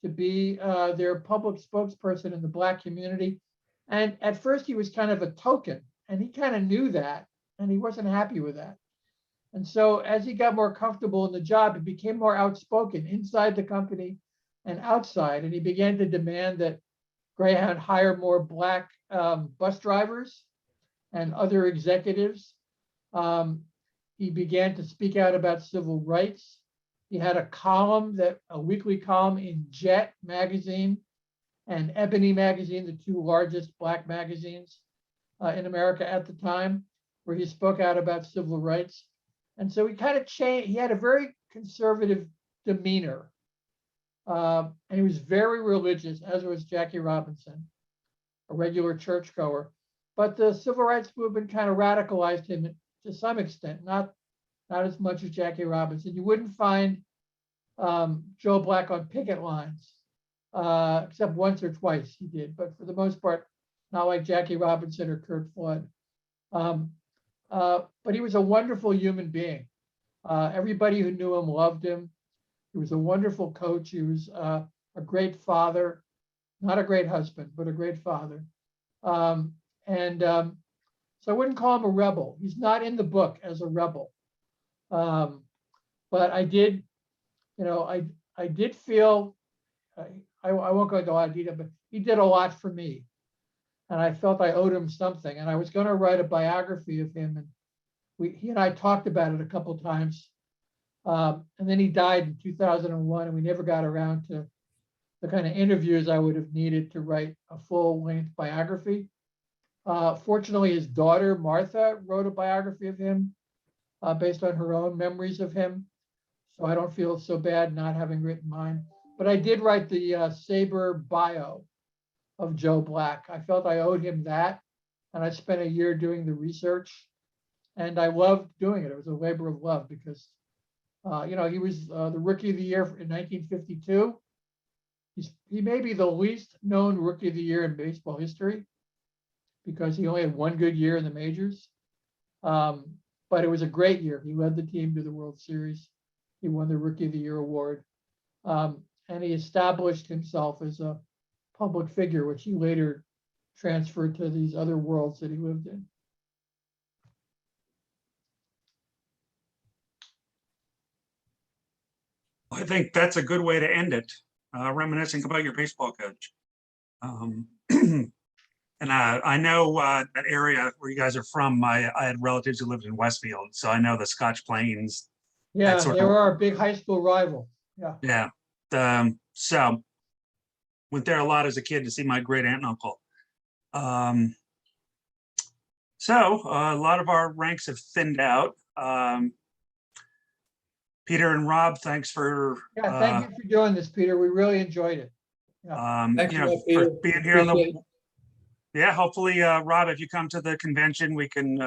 to be their public spokesperson in the Black community. And at first he was kind of a token, and he kind of knew that, and he wasn't happy with that. And so as he got more comfortable in the job, he became more outspoken inside the company and outside. And he began to demand that Greyhound hire more Black bus drivers and other executives. He began to speak out about civil rights. He had a weekly column in Jet magazine and Ebony magazine, the 2 largest Black magazines in America at the time, where he spoke out about civil rights. And so he kind of changed. He had a very conservative demeanor. And he was very religious, as was Jackie Robinson, a regular churchgoer. But the civil rights movement kind of radicalized him to some extent, not as much as Jackie Robinson. You wouldn't find Joe Black on picket lines, except once or twice he did, but for the most part, not like Jackie Robinson or Kurt Flood. But he was a wonderful human being. Everybody who knew him loved him. He was a wonderful coach. He was a great father, not a great husband, but a great father. So I wouldn't call him a rebel. He's not in the book as a rebel. But I did, I did feel, I won't go into a lot of detail, but he did a lot for me. And I felt I owed him something. And I was going to write a biography of him. And he and I talked about it a couple of times. And then he died in 2001, and we never got around to the kind of interviews I would have needed to write a full-length biography. Fortunately, his daughter, Martha, wrote a biography of him based on her own memories of him. So I don't feel so bad not having written mine. But I did write the SABR bio of Joe Black. I felt I owed him that. And I spent a year doing the research. And I loved doing it. It was a labor of love because, he was the Rookie of the Year in 1952. He may be the least known Rookie of the Year in baseball history because he only had 1 good year in the majors. But it was a great year. He led the team to the World Series. He won the Rookie of the Year award. And he established himself as a public figure, which he later transferred to these other worlds that he lived in. I think that's a good way to end it, reminiscing about your baseball coach. And I know that area where you guys are from, I had relatives who lived in Westfield, so I know the Scotch Plains. Yeah, they were our big high school rival. Yeah. Yeah. So went there a lot as a kid to see my great aunt and uncle. So a lot of our ranks have thinned out. Peter and Rob, thanks for thank you for doing this, Peter. We really enjoyed it. Thanks for Peter. being here on Appreciate the hopefully Rob, if you come to the convention, we can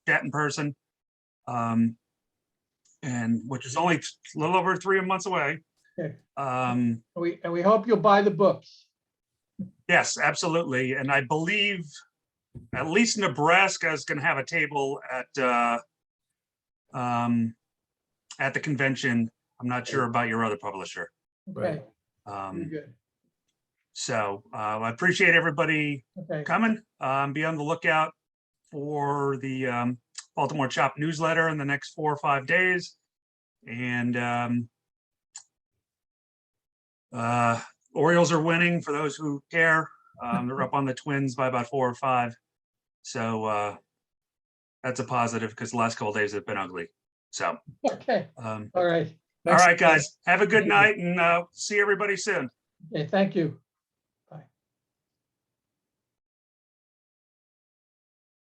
chat in person. And which is only a little over 3 months away. Okay. We hope you'll buy the books. Yes, absolutely. And I believe at least Nebraska is going to have a table at the convention. I'm not sure about your other publisher. Okay. Very Good. So I appreciate everybody Okay. coming. Be on the lookout for the Baltimore Chop newsletter in the next 4 or 5 days. And Orioles are winning for those who care. They're up on the Twins by about 4 or 5. So that's a positive because the last couple days have been ugly. So Okay. all All right. right, guys, have a good Thank you. night and see everybody soon. Okay. Thank you.